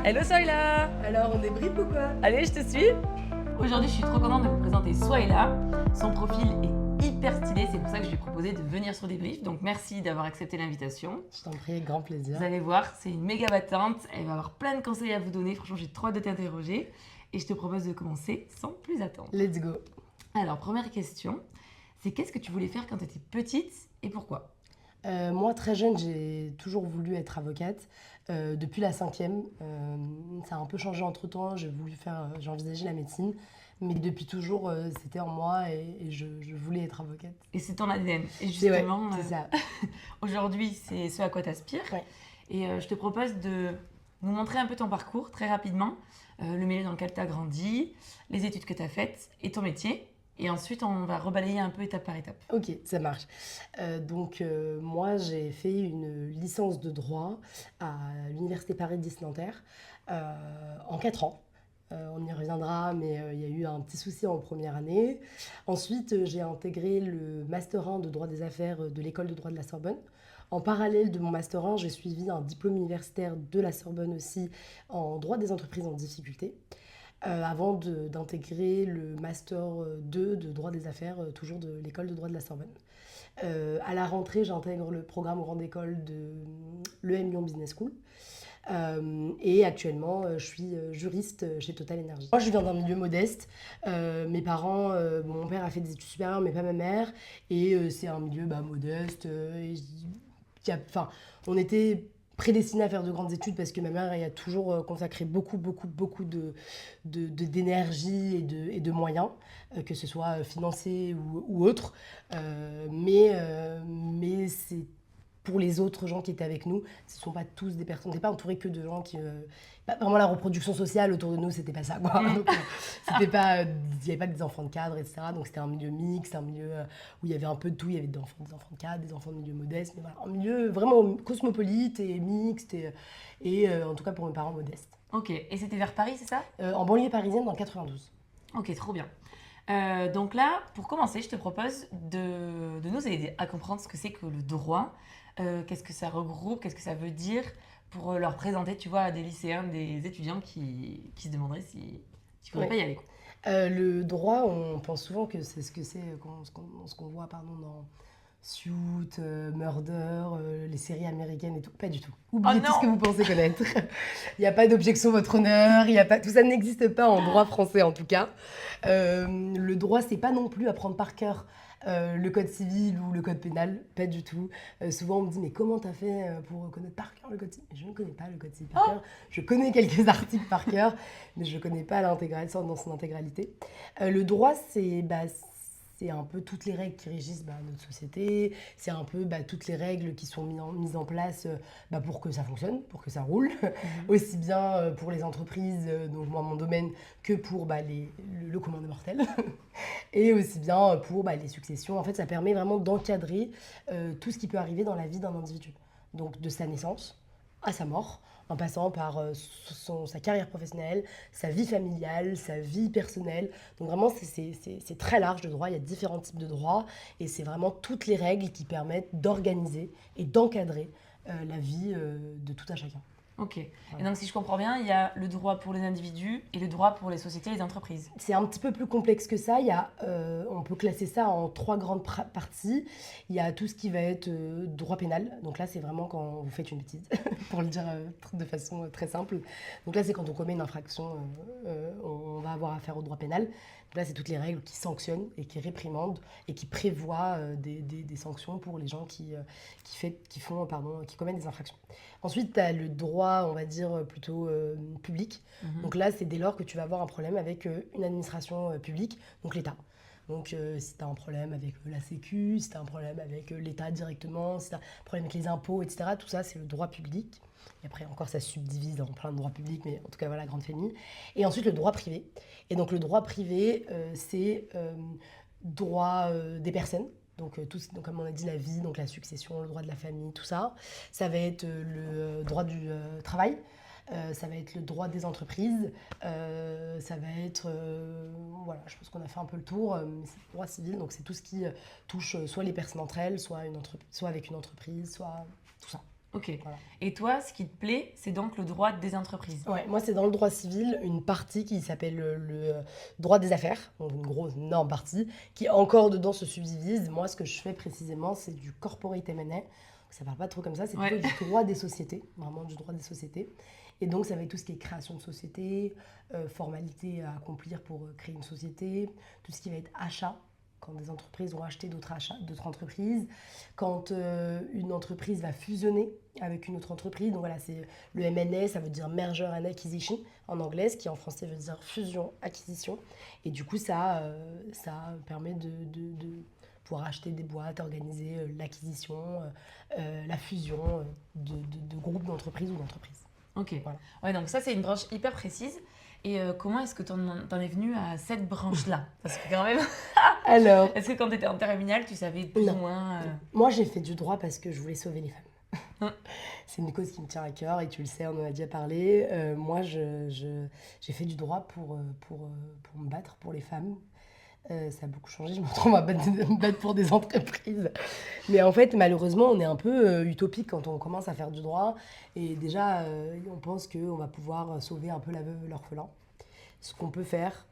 Hello Soyla. Alors, on débriefe ou quoi? Allez, je te suis. Aujourd'hui, je suis trop contente de vous présenter Soyla. Son profil est hyper stylé, c'est pour ça que je lui ai proposé de venir sur Débrief. Donc merci d'avoir accepté l'invitation. Je t'en prie, avec grand plaisir. Vous allez voir, c'est une méga battante. Elle va avoir plein de conseils à vous donner. Franchement, j'ai trop hâte de t'interroger. Et je te propose de commencer sans plus attendre. Let's go. Alors, première question, c'est qu'est-ce que tu voulais faire quand tu étais petite et pourquoi? Moi, très jeune, j'ai toujours voulu être avocate. Depuis la cinquième, ça a un peu changé entre-temps. J'ai envisagé la médecine. Mais depuis toujours, c'était en moi et je voulais être avocate. Et c'est ton ADN. Et Ouais, justement, c'est ça. aujourd'hui, c'est ce à quoi tu aspires. Ouais. Et je te propose de nous montrer un peu ton parcours très rapidement, le milieu dans lequel tu as grandi, les études que tu as faites et ton métier. Et ensuite, on va rebalayer un peu étape par étape. Ok, ça marche. Moi, j'ai fait une licence de droit à l'Université Paris X Nanterre en 4 ans. On y reviendra, mais il y a eu un petit souci en première année. Ensuite, j'ai intégré le Master 1 de droit des affaires de l'École de droit de la Sorbonne. En parallèle de mon Master 1, j'ai suivi un diplôme universitaire de la Sorbonne aussi en droit des entreprises en difficulté. Avant d'intégrer le Master 2 de droit des affaires, toujours de l'École de droit de la Sorbonne. À la rentrée, j'intègre le programme grande école de l'EM Lyon Business School. Et actuellement, je suis juriste chez Total Energy. Moi, je viens d'un milieu modeste. Mes parents, mon père a fait des études supérieures, mais pas ma mère. Et c'est un milieu modeste. On était prédestinés à faire de grandes études parce que ma mère y a toujours consacré beaucoup d'énergie et de moyens, que ce soit financiers ou autres. Mais c'est pour les autres gens qui étaient avec nous, ce ne sont pas tous des personnes, on n'était pas entouré que de gens qui... vraiment la reproduction sociale autour de nous, c'était pas ça, quoi. Donc, c'était pas, il n'y avait pas que des enfants de cadre, etc. Donc c'était un milieu mixte, un milieu où il y avait un peu de tout, il y avait des enfants de cadre, des enfants de milieu modeste, mais voilà, un milieu vraiment cosmopolite et mixte, et en tout cas pour mes parents modestes. Ok, et c'était vers Paris, c'est ça? En banlieue parisienne, dans le 92. Ok, trop bien. Donc là, pour commencer, je te propose de nous aider à comprendre ce que c'est que le droit. Qu'est-ce que ça regroupe, qu'est-ce que ça veut dire pour leur présenter, tu vois, à des lycéens, des étudiants qui se demanderaient si ne faudrait pas y aller. Le droit, on pense souvent que c'est ce que c'est ce qu'on voit dans Suits, Murder, les séries américaines et tout. Pas du tout. Oubliez tout ce que vous pensez connaître. Il n'y a pas d'objection votre honneur, tout ça n'existe pas en droit français en tout cas. Le droit, c'est pas non plus apprendre par cœur le code civil ou le code pénal, pas du tout. Souvent on me dit mais comment t'as fait pour connaître par cœur le code civil? Je ne connais pas le code civil par cœur. Je connais quelques articles par cœur, mais je ne connais pas dans son intégralité. Le droit, c'est un peu toutes les règles qui régissent notre société, c'est un peu toutes les règles qui sont mises en place pour que ça fonctionne, pour que ça roule, aussi bien pour les entreprises, donc moi mon domaine, que pour le commun des mortels, et aussi bien pour les successions. En fait, ça permet vraiment d'encadrer tout ce qui peut arriver dans la vie d'un individu. Donc de sa naissance à sa mort, en passant par sa carrière professionnelle, sa vie familiale, sa vie personnelle. Donc vraiment, c'est très large de droit, il y a différents types de droits, et c'est vraiment toutes les règles qui permettent d'organiser et d'encadrer la vie de tout un chacun. Ok. Voilà. Et donc, si je comprends bien, il y a le droit pour les individus et le droit pour les sociétés et les entreprises. C'est un petit peu plus complexe que ça. On peut classer ça en 3 grandes parties. Il y a tout ce qui va être droit pénal. Donc là, c'est vraiment quand vous faites une bêtise, pour le dire de façon très simple. Donc là, c'est quand on commet une infraction, on va avoir affaire au droit pénal. Donc là, c'est toutes les règles qui sanctionnent et qui réprimandent et qui prévoient des sanctions pour les gens qui commettent des infractions. Ensuite, tu as le droit, on va dire, plutôt public. Donc là, c'est dès lors que tu vas avoir un problème avec une administration publique, donc l'État. Donc si tu as un problème avec la Sécu, si tu as un problème avec l'État directement, si tu as un problème avec les impôts, etc., tout ça, c'est le droit public. Et après, encore, ça se subdivise dans plein de droits publics, mais en tout cas, voilà, grande famille. Et ensuite, le droit privé. Et donc, le droit privé, c'est droit des personnes. Donc, comme on a dit, la vie, donc la succession, le droit de la famille, tout ça. Ça va être le droit du travail. Ça va être le droit des entreprises, ça va être, voilà, je pense qu'on a fait un peu le tour, mais c'est le droit civil, donc c'est tout ce qui touche soit les personnes entre elles, soit avec une entreprise, soit tout ça. Ok. Voilà. Et toi, ce qui te plaît, c'est donc le droit des entreprises. Ouais, moi, c'est dans le droit civil, une partie qui s'appelle le droit des affaires, donc une grosse, énorme partie, qui encore dedans se subdivise. Moi, ce que je fais précisément, c'est du corporate M&A. Ça parle pas trop comme ça, c'est plutôt du droit des sociétés, vraiment du droit des sociétés. Et donc, ça va être tout ce qui est création de société, formalité à accomplir pour créer une société, tout ce qui va être achat, quand des entreprises vont acheter d'autres entreprises, quand une entreprise va fusionner avec une autre entreprise. Donc voilà, c'est le M&A, ça veut dire Merger and Acquisition en anglais, ce qui en français veut dire fusion-acquisition. Et du coup, ça permet de pouvoir acheter des boîtes, organiser l'acquisition, la fusion de groupes d'entreprises ou d'entreprises. Ok. Voilà. Ouais, donc ça, c'est une branche hyper précise. Et comment est-ce que t'en es venu à cette branche-là? Parce que quand même, Alors, est-ce que quand tu étais en terminale, tu savais plus non. ou moins Moi, j'ai fait du droit parce que je voulais sauver les femmes. Hum. C'est une cause qui me tient à cœur et tu le sais, on en a déjà parlé. Moi, j'ai fait du droit pour me battre pour les femmes. Ça a beaucoup changé, je me retrouve à me battre pour des entreprises. Mais en fait, malheureusement, on est un peu utopique quand on commence à faire du droit. Et déjà, on pense qu'on va pouvoir sauver un peu la veuve et l'orphelin. Ce qu'on peut faire,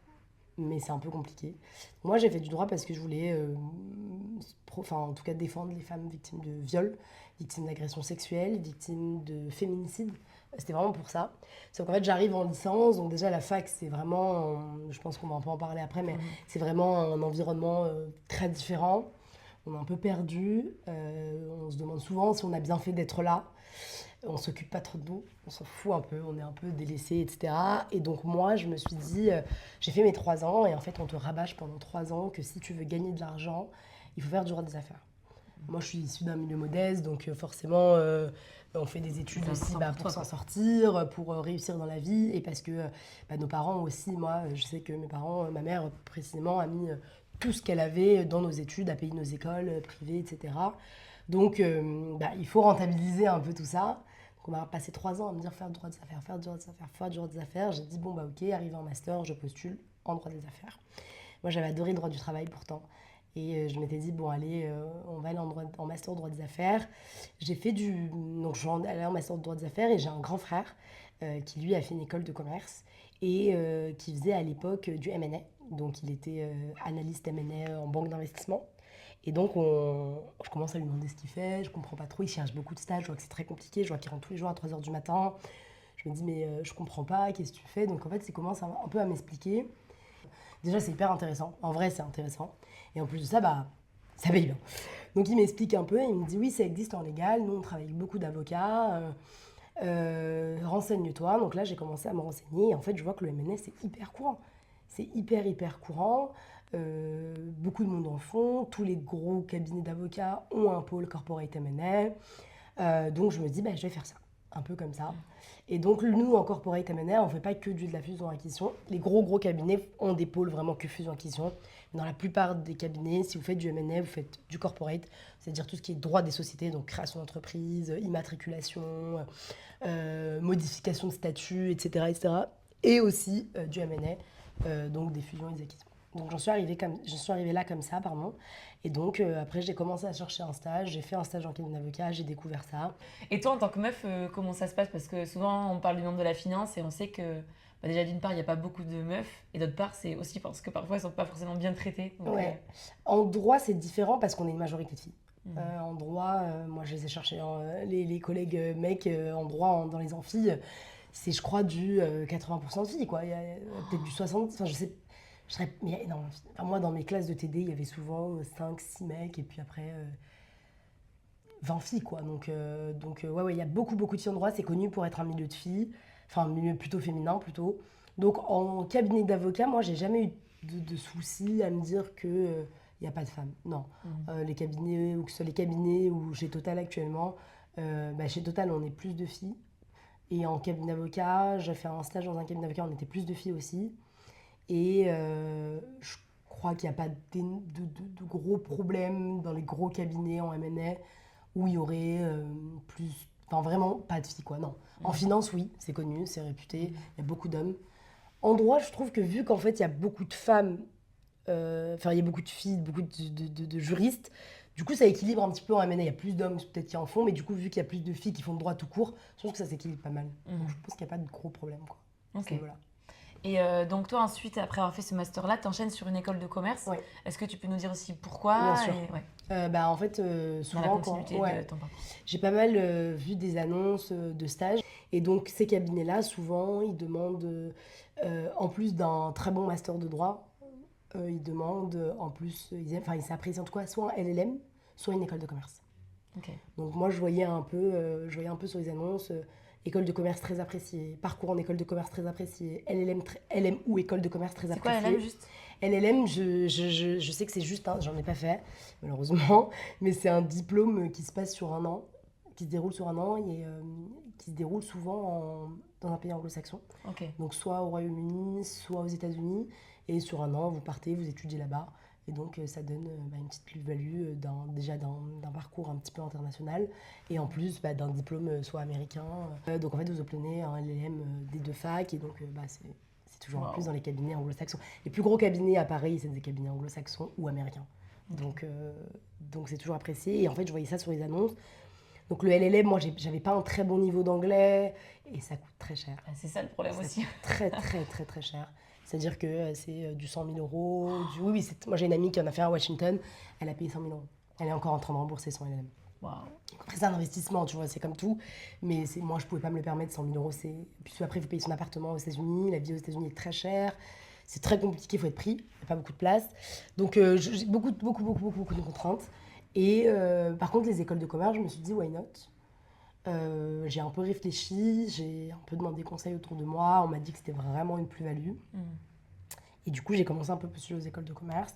mais c'est un peu compliqué. Moi, j'ai fait du droit parce que je voulais, en tout cas, défendre les femmes victimes de viol, victimes d'agressions sexuelles, victimes de féminicide. C'était vraiment pour ça. Sauf qu'en fait, j'arrive en licence, donc déjà la fac, c'est vraiment, je pense qu'on va un peu en parler après, mais c'est vraiment un environnement très différent. On est un peu perdu, on se demande souvent si on a bien fait d'être là. On s'occupe pas trop de nous, on s'en fout un peu, on est un peu délaissé, etc. Et donc moi, je me suis dit, j'ai fait mes 3 ans, et en fait, on te rabâche pendant 3 ans que si tu veux gagner de l'argent, il faut faire du droit des affaires. Moi, je suis issue d'un milieu modeste, donc forcément, on fait des études aussi pour s'en sortir, pour réussir dans la vie, et parce que nos parents aussi, moi, je sais que mes parents, ma mère précisément, a mis tout ce qu'elle avait dans nos études, a payé nos écoles privées, etc. Donc, il faut rentabiliser un peu tout ça. Donc, on m'a passé 3 ans à me dire faire du droit des affaires, faire du droit des affaires, faire du droit des affaires. J'ai dit, bon, ok, arrivé en master, je postule en droit des affaires. Moi, j'avais adoré le droit du travail pourtant. Et je m'étais dit, bon, allez, on va aller en master de droit des affaires. J'ai fait donc, je suis allée en master de droit des affaires et j'ai un grand frère qui, lui, a fait une école de commerce et qui faisait à l'époque du M&A. Donc, il était analyste M&A en banque d'investissement. Et donc, je commence à lui demander ce qu'il fait. Je comprends pas trop. Il cherche beaucoup de stages. Je vois que c'est très compliqué. Je vois qu'il rentre tous les jours à 3h du matin. Je me dis, mais je comprends pas. Qu'est-ce que tu fais? Donc, en fait, il commence un peu à m'expliquer. Déjà, c'est hyper intéressant. En vrai, c'est intéressant. Et en plus de ça, ça paye bien. Donc, il m'explique un peu. Il me dit, oui, ça existe en légal. Nous, on travaille avec beaucoup d'avocats. Renseigne-toi. Donc là, j'ai commencé à me renseigner. Et en fait, je vois que le M&A, c'est hyper courant. C'est hyper courant. Beaucoup de monde en font. Tous les gros cabinets d'avocats ont un pôle corporate M&A. Donc, je me dis, je vais faire ça. Un peu comme ça. Et donc, nous, en corporate M&A, on ne fait pas que de la fusion-acquisition. Les gros cabinets ont des pôles vraiment que fusion-acquisition. Dans la plupart des cabinets, si vous faites du M&A, vous faites du corporate, c'est-à-dire tout ce qui est droit des sociétés, donc création d'entreprise, immatriculation, modification de statut, etc. Et aussi du M&A, donc des fusions et des acquisitions. Donc j'en suis arrivée là comme ça, pardon. Et donc après j'ai commencé à chercher un stage, j'ai fait un stage en cabinet d'avocat, j'ai découvert ça. Et toi en tant que meuf, comment ça se passe? Parce que souvent on parle du monde de la finance et on sait que déjà d'une part il n'y a pas beaucoup de meufs et d'autre part c'est aussi parce que parfois elles sont pas forcément bien traitées. Donc, ouais. En droit c'est différent parce qu'on est une majorité de filles. En droit, moi je les ai cherchés, les collègues mecs en droit dans les amphis, c'est je crois du 80% de filles quoi. Il y a peut-être du 60%, enfin je sais. Mais il y a énormément de filles. Enfin, moi, dans mes classes de TD, il y avait souvent 5-6 mecs et puis après 20 filles, quoi. Donc, ouais, il y a beaucoup de filles en droit. C'est connu pour être un milieu de filles, enfin, un milieu plutôt féminin, plutôt. Donc, en cabinet d'avocat, moi, j'ai jamais eu de soucis à me dire qu'il n'y a pas de femmes. Non. Les cabinets, ou que ce soit les cabinets ou chez Total actuellement, chez Total, on est plus de filles. Et en cabinet d'avocat, j'ai fait un stage dans un cabinet d'avocat, on était plus de filles aussi. Et je crois qu'il n'y a pas de gros problèmes dans les gros cabinets en M&A où il y aurait plus... Enfin, vraiment pas de filles, quoi, non. En finance, oui, c'est connu, c'est réputé, il y a beaucoup d'hommes. En droit, je trouve que vu qu'en fait, il y a beaucoup de femmes, il y a beaucoup de filles, beaucoup de juristes, Du coup, ça équilibre un petit peu en M&A. Il y a plus d'hommes peut-être qui en font, mais du coup, vu qu'il y a plus de filles qui font le droit tout court, je trouve que ça s'équilibre pas mal. Donc, je pense qu'il n'y a pas de gros problème, quoi. Ok. Voilà. Et donc toi, ensuite, après avoir fait ce master-là, tu enchaînes sur une école de commerce. Oui. Est-ce que tu peux nous dire aussi pourquoi? Bien sûr. Ouais. En fait, Dans souvent, la continuité de ton parcours. j'ai pas mal vu des annonces de stages. Et donc, ces cabinets-là, souvent, ils demandent, en plus d'un très bon master de droit, ils demandent, en plus, ils s'apprécient en tout cas soit un LLM, soit une école de commerce. Ok. Donc, moi, je voyais un peu sur les annonces, école de commerce très appréciée, parcours en école de commerce très apprécié, LM ou école de commerce très C'est quoi appréciée. LM juste? LLM, je sais que c'est juste, j'en ai pas fait, malheureusement, mais c'est un diplôme qui se passe sur un an, qui se déroule sur un an et qui se déroule souvent dans un pays anglo-saxon. Ok. Donc soit au Royaume-Uni, soit aux États-Unis. Et sur un an, vous partez, vous étudiez là-bas. Et donc ça donne une petite plus-value d'un parcours un petit peu international. Et en plus d'un diplôme soit américain. Donc en fait, vous obtenez un LLM des deux facs. Et donc c'est toujours en plus dans les cabinets anglo-saxons. Les plus gros cabinets à Paris, c'est des cabinets anglo-saxons ou américains. Okay. Donc c'est toujours apprécié. Et en fait, je voyais ça sur les annonces. Donc le LLM, moi, j'avais pas un très bon niveau d'anglais et ça coûte très cher. C'est ça le problème ça aussi. Coûte très, très, très, très cher. C'est-à-dire que c'est du 100 000 euros. Oui, moi, j'ai une amie qui en a fait un à Washington. Elle a payé 100 000 euros. Elle est encore en train de rembourser son LLM. Wow. Après, c'est un investissement, tu vois, c'est comme tout. Mais moi, je pouvais pas me le permettre, 100 000 euros. Puis après, vous payez son appartement aux États-Unis. La vie aux États-Unis est très chère. C'est très compliqué, il faut être pris. Il n'y a pas beaucoup de place. Donc, j'ai beaucoup de contraintes. Et par contre, les écoles de commerce, je me suis dit, why not ? J'ai un peu réfléchi, j'ai un peu demandé conseil autour de moi. On m'a dit que c'était vraiment une plus-value. Et du coup, j'ai commencé un peu postuler aux écoles de commerce.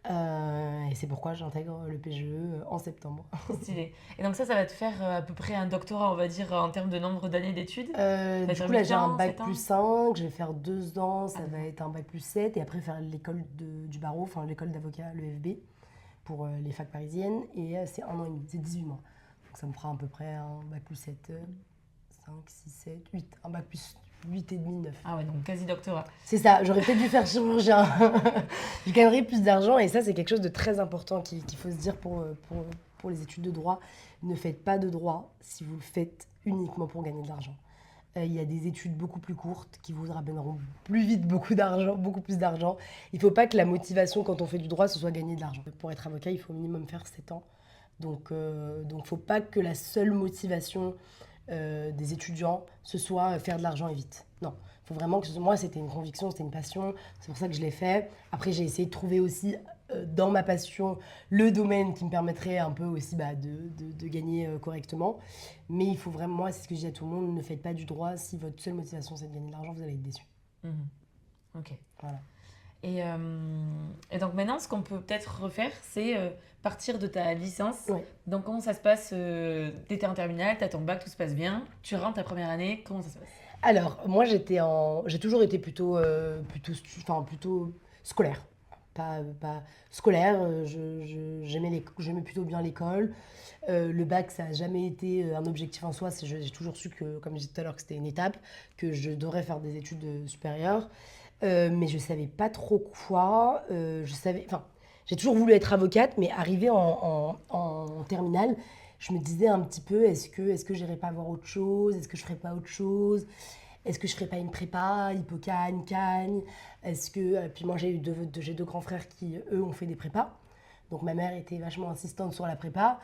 Et c'est pourquoi j'intègre le PGE en septembre. Stylé. Et donc ça va te faire à peu près un doctorat, on va dire, en termes de nombre d'années d'études? Du coup, là, j'ai un bac plus 5, je vais faire 2 ans, ça va être un bac plus 7. Et après, faire l'école du barreau, enfin l'école d'avocat, l'EFB, pour les facs parisiennes. Et c'est 1 an et demi, c'est 18 mois. Donc ça me fera à peu près un bac plus 7, 5, 6, 7, 8. Un bac plus 8 et demi, 9. Ah ouais, donc quasi doctorat. C'est ça, j'aurais peut-être dû faire chirurgien. Je gagnerais plus d'argent et ça, c'est quelque chose de très important qu'il faut se dire pour les études de droit. Ne faites pas de droit si vous le faites uniquement pour gagner de l'argent. Il y a des études beaucoup plus courtes qui vous ramèneront plus vite beaucoup plus d'argent. Il ne faut pas que la motivation quand on fait du droit, ce soit gagner de l'argent. Pour être avocat, il faut au minimum faire 7 ans. Donc, il ne faut pas que la seule motivation des étudiants, ce soit faire de l'argent et vite. Non, il faut vraiment que moi, c'était une conviction, c'était une passion. C'est pour ça que je l'ai fait. Après, j'ai essayé de trouver aussi dans ma passion le domaine qui me permettrait un peu aussi de gagner correctement. Mais il faut vraiment, moi, c'est ce que je dis à tout le monde, ne faites pas du droit. Si votre seule motivation, c'est de gagner de l'argent, vous allez être déçu. Ok. Voilà. Et donc maintenant, ce qu'on peut peut-être refaire, c'est partir de ta licence. Ouais. Donc comment ça se passe? T'étais en terminale, t'as ton bac, tout se passe bien. Tu rentres ta première année, comment ça se passe? Alors, moi, j'ai toujours été plutôt scolaire. Pas scolaire, j'aimais plutôt bien l'école. Le bac, ça n'a jamais été un objectif en soi. J'ai toujours su que, comme je disais tout à l'heure, que c'était une étape, que je devrais faire des études supérieures. Mais je ne savais pas trop quoi. J'ai toujours voulu être avocate, mais arrivée en terminale, je me disais un petit peu, est-ce que j'irais pas voir autre chose? Est-ce que je ferais pas autre chose? Est-ce que je ferais pas une prépa, Hippocagne, Cagne? Puis moi, j'ai 2 grands frères qui, eux, ont fait des prépas. Donc ma mère était vachement insistante sur la prépa.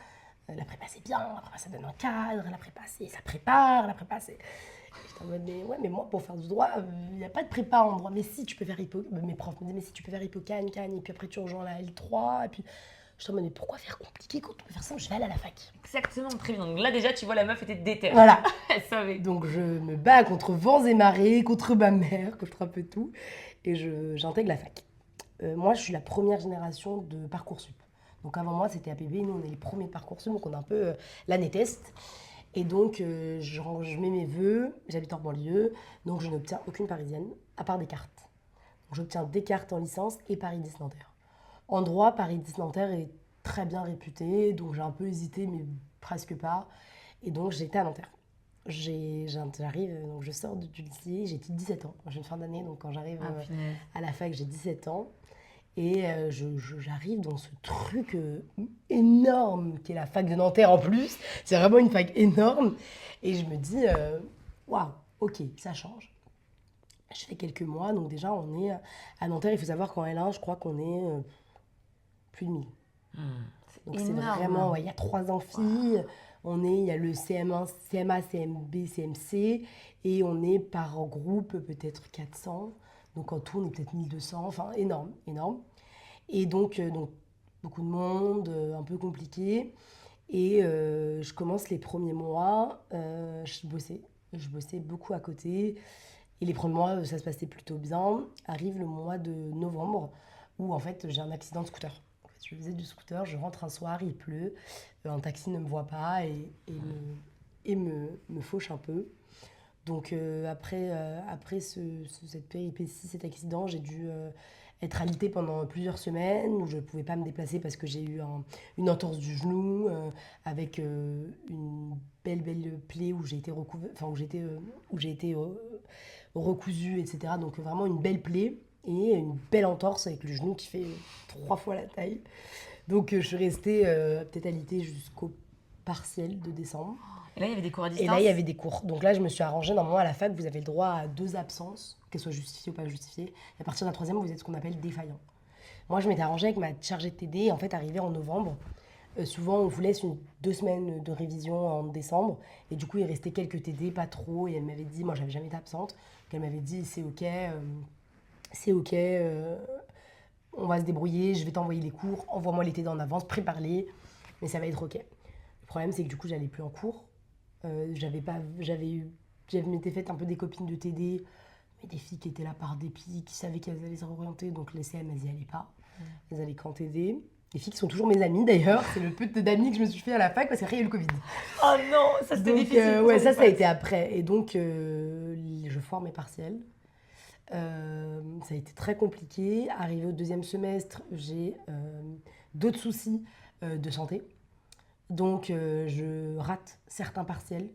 La prépa, c'est bien, la prépa, ça donne un cadre, la prépa, ça prépare, la prépa, c'est... J'étais en mode, mais moi, pour faire du droit, il n'y a pas de prépa en droit. Mais si, tu peux faire mes profs me disaient, mais si, tu peux faire Hippocagne, Cagne, et puis après, tu rejoins la L3, et puis... J'étais en mode, mais pourquoi faire compliqué quand on peut faire ça? Je vais aller à la fac. Exactement, très bien. Donc là, déjà, tu vois, la meuf était déter. Voilà. Elle savait. Donc, je me bats contre vents et marées, contre ma mère, contre un peu tout, et j'intègre la fac. Moi, je suis la première génération de Parcoursup. Donc, avant moi, c'était APB. Nous, on est les premiers Parcoursup, donc on a un peu l'année test. Et donc, je mets mes vœux, j'habite en banlieue, donc je n'obtiens aucune parisienne, à part des cartes. Donc, j'obtiens des cartes en licence et Paris 10 Nanterre. En droit, Paris 10 Nanterre est très bien réputé, donc j'ai un peu hésité, mais presque pas. Et donc, j'étais à Nanterre. J'arrive, donc je sors du lycée, j'ai 17 ans. J'ai une fin d'année, donc quand j'arrive à la fac, j'ai 17 ans. Et j'arrive dans ce truc énorme qui est la fac de Nanterre en plus. C'est vraiment une fac énorme. Et je me dis, waouh, ok, ça change. Je fais quelques mois, donc déjà on est à Nanterre. Il faut savoir qu'en L1, je crois qu'on est plus de 1000. Donc c'est vraiment, ouais, il y a 3 amphis. Il y a le CM1, CMA, CMB, CMC. Et on est par groupe peut-être 400. Donc en tout, on est peut-être 1200. Enfin, énorme, énorme. Et donc beaucoup de monde, un peu compliqué. Et je commence les premiers mois, je bossais beaucoup à côté. Et les premiers mois, ça se passait plutôt bien. Arrive le mois de novembre, où en fait, j'ai un accident de scooter. En fait, je faisais du scooter, je rentre un soir, il pleut, un taxi ne me voit pas et me fauche un peu. Donc après cette péripétie, cet accident, j'ai dû être alitée pendant plusieurs semaines où je ne pouvais pas me déplacer parce que j'ai eu une entorse du genou avec une belle plaie où j'ai été recousue, etc. Donc vraiment une belle plaie et une belle entorse avec le genou qui fait 3 fois la taille. Donc je suis restée peut-être alitée jusqu'au partiel de décembre. Et là, il y avait des cours à distance? Et là, il y avait des cours. Donc là, je me suis arrangée. Normalement, à la fac, vous avez le droit à 2 absences, qu'elles soient justifiées ou pas justifiées. Et à partir de la 3e, vous êtes ce qu'on appelle défaillant. Moi, je m'étais arrangée avec ma chargée de TD. Et en fait, arrivé en novembre, souvent, on vous laisse 2 semaines de révision en décembre. Et du coup, il restait quelques TD, pas trop. Et elle m'avait dit, moi, j'avais jamais été absente. Elle m'avait dit, c'est OK, on va se débrouiller, je vais t'envoyer les cours, envoie-moi les TD en avance, prépare-les, mais ça va être OK. Le problème, c'est que du coup, j'allais plus en cours. Je m'étais faite un peu des copines de TD, mais des filles qui étaient là par dépit, qui savaient qu'elles allaient se réorienter, donc les CM, elles n'y allaient pas. Elles allaient qu'en TD. Les filles qui sont toujours mes amies d'ailleurs, c'est le peu d'amis que je me suis fait à la fac parce qu'après il y a eu le Covid. Oh non, ça c'était difficile. Ouais, ça a été après. Et donc je foire mes partiels. Ça a été très compliqué. Arrivé au 2e semestre, j'ai d'autres soucis de santé. Donc je rate certains partiels,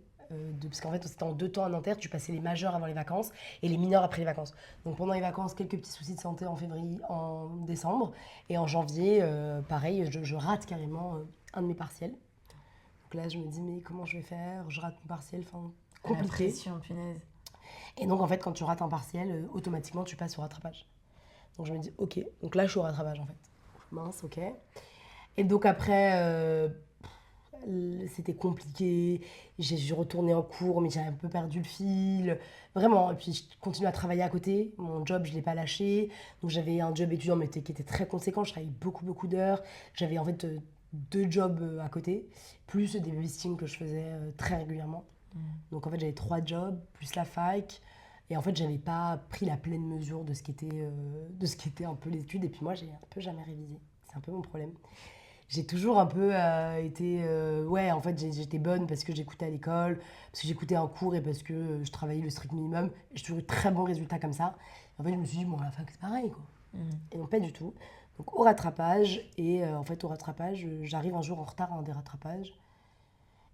parce qu'en fait c'était en 2 temps à Nanterre, tu passais les majeurs avant les vacances et les mineurs après les vacances. Donc pendant les vacances, quelques petits soucis de santé en décembre, et en janvier, pareil, je rate carrément un de mes partiels. Donc là je me dis mais comment je vais faire, je rate mon partiel, enfin compliqué. La pression, punaise. Et donc en fait quand tu rates un partiel, automatiquement tu passes au rattrapage. Donc je me dis ok, donc là je suis au rattrapage en fait. Mince, ok. Et donc après... c'était compliqué, j'ai retourné en cours mais j'avais un peu perdu le fil, vraiment. Et puis je continue à travailler à côté, mon job je ne l'ai pas lâché, donc j'avais un job étudiant mais qui était très conséquent, je travaillais beaucoup d'heures, j'avais en fait 2 jobs à côté, plus des babysitting que je faisais très régulièrement. Donc en fait j'avais 3 jobs, plus la fac, et en fait j'avais pas pris la pleine mesure de ce qu'était un peu les études, et puis moi j'ai un peu jamais révisé, c'est un peu mon problème. J'ai toujours un peu été... ouais, en fait, j'étais bonne parce que j'écoutais à l'école, parce que j'écoutais en cours et parce que je travaillais le strict minimum. J'ai toujours eu de très bons résultats comme ça. Et en fait, je me suis dit, bon, à la fac, c'est pareil, quoi. Et non, pas du tout. Donc, au rattrapage, et en fait, au rattrapage, j'arrive un jour en retard à un des rattrapages.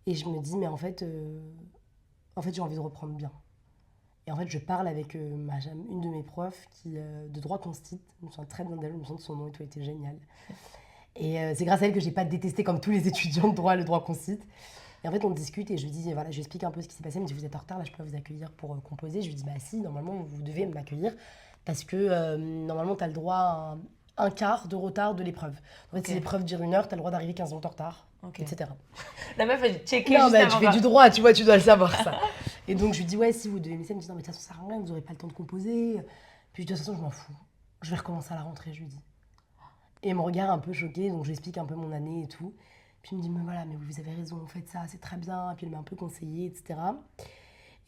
Et je me dis, mais en fait, j'ai envie de reprendre bien. Et en fait, je parle avec une de mes profs de droit constit. Je me souviens très bien d'elle, je me souviens de son nom et tout, elle était géniale. Et c'est grâce à elle que j'ai pas détesté comme tous les étudiants de droit le droit constit. Et en fait, on discute et je lui dis, voilà, je lui explique un peu ce qui s'est passé. Elle me dit, vous êtes en retard, là, je peux vous accueillir pour composer. Je lui dis, bah si, normalement, vous devez m'accueillir parce que normalement, tu as le droit à un quart de retard de l'épreuve. En fait, si l'épreuve dure 1 heure, tu as le droit d'arriver 15 minutes en retard, etc. La meuf, elle checké non, juste bah, avant. tu fais du droit, tu vois, tu dois le savoir, ça. Et donc, je lui dis, ouais, si vous devez m'aider, elle me dit, non, mais de toute façon, ça sert à rien, vous n'aurez pas le temps de composer. Puis, de toute façon, je m'en fous. Je vais recommencer à la rentrée, je lui dis. Et elle me regarde un peu choquée, donc je lui explique un peu mon année et tout. Puis elle me dit, mais voilà, mais vous avez raison, faites ça, c'est très bien. Et puis elle m'a un peu conseillé, etc.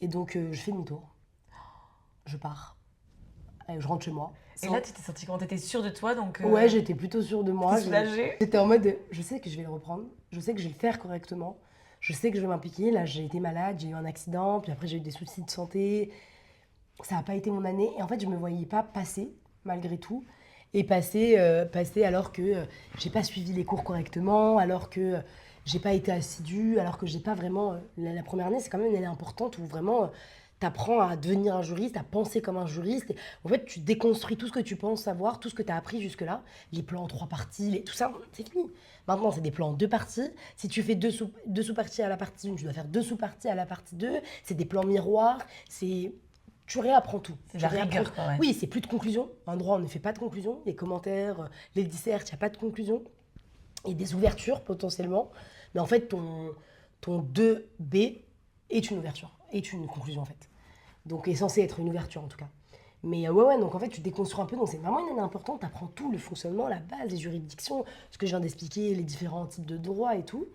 Et donc je fais demi-tour. Je pars. Et je rentre chez moi. Et là, tu t'es sentie comment? T'étais sûre de toi, donc... Ouais, j'étais plutôt sûre de moi. T'es soulagée? J'étais en mode, je sais que je vais le reprendre. Je sais que je vais le faire correctement. Je sais que je vais m'impliquer. Là, j'ai été malade, j'ai eu un accident. Puis après, j'ai eu des soucis de santé. Ça n'a pas été mon année. Et en fait, je ne me voyais pas passer, malgré tout. Et passer alors que j'ai pas suivi les cours correctement, alors que j'ai pas été assidue, alors que j'ai pas vraiment... La première année, c'est quand même une année importante où vraiment t'apprends à devenir un juriste, à penser comme un juriste. En fait, tu déconstruis tout ce que tu penses savoir, tout ce que tu as appris jusque-là. Les plans en 3 parties, tout ça, c'est fini. Maintenant, c'est des plans en 2 parties. Si tu fais deux sous-parties à la partie 1, tu dois faire 2 sous-parties à la partie 2. C'est des plans miroirs. Tu réapprends tout. C'est de la rigueur, quoi, ouais. Oui, c'est plus de conclusion. En droit, on ne fait pas de conclusion. Les commentaires, les dissertes, il n'y a pas de conclusion. Et des ouvertures, potentiellement. Mais en fait, ton 2B est une ouverture, est une conclusion, en fait. Donc, est censé être une ouverture, en tout cas. Mais ouais, donc en fait, tu déconstruis un peu. Donc, c'est vraiment une année importante. Tu apprends tout, le fonctionnement, la base, les juridictions, ce que je viens d'expliquer, les différents types de droits et tout.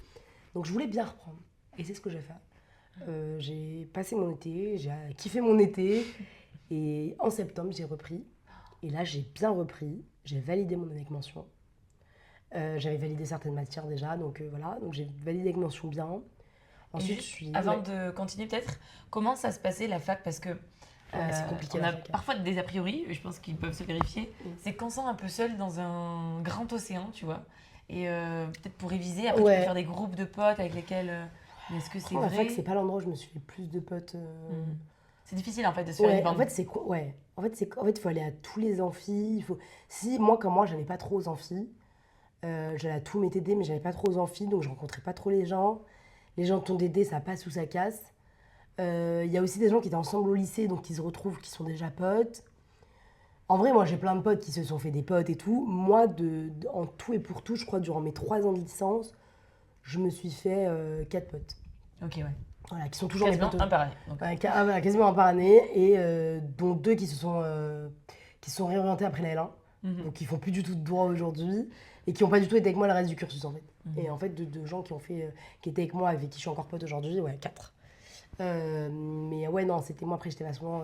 Donc, je voulais bien reprendre. Et c'est ce que j'ai fait. J'ai passé mon été, j'ai kiffé mon été. Et en septembre, j'ai repris. Et là, j'ai bien repris. J'ai validé mon année avec mention. J'avais validé certaines matières déjà, donc voilà. Donc j'ai validé avec mention bien. Ensuite, je suis... Avant de continuer peut-être, comment ça se passait la fac? Parce que c'est compliqué, on a parfois des a priori, je pense qu'ils peuvent se vérifier. C'est qu'on sent un peu seul dans un grand océan, tu vois. Et peut-être pour réviser, après tu peux faire des groupes de potes avec lesquels... mais est-ce que c'est vrai? La fac, c'est pas l'endroit où je me suis fait plus de potes. C'est difficile en fait de se faire une bande. En fait, c'est quoi? Ouais. En fait, il faut aller à tous les amphis. Si, moi, comme moi, j'allais pas trop aux amphis. J'allais à tous mes TD, mais j'allais pas trop aux amphis, donc je rencontrais pas trop les gens. Les gens de ton DD, ça passe ou ça casse. Il y a aussi des gens qui étaient ensemble au lycée, donc qui se retrouvent, qui sont déjà potes. En vrai, moi, j'ai plein de potes qui se sont fait des potes et tout. Moi, en tout et pour tout, je crois, durant mes 3 ans de licence, je me suis fait 4 potes. Ok, ouais. Voilà, qui sont toujours quasiment mes potes. Un par année. Voilà, quasiment un par année, et dont 2 qui se sont réorientés après la L1, donc qui font plus du tout de droit aujourd'hui, et qui n'ont pas du tout été avec moi le reste du cursus, en fait. Et en fait, de gens qui étaient avec moi, avec qui je suis encore pote aujourd'hui, 4. Mais ouais, non, c'était moi, après, j'étais vachement...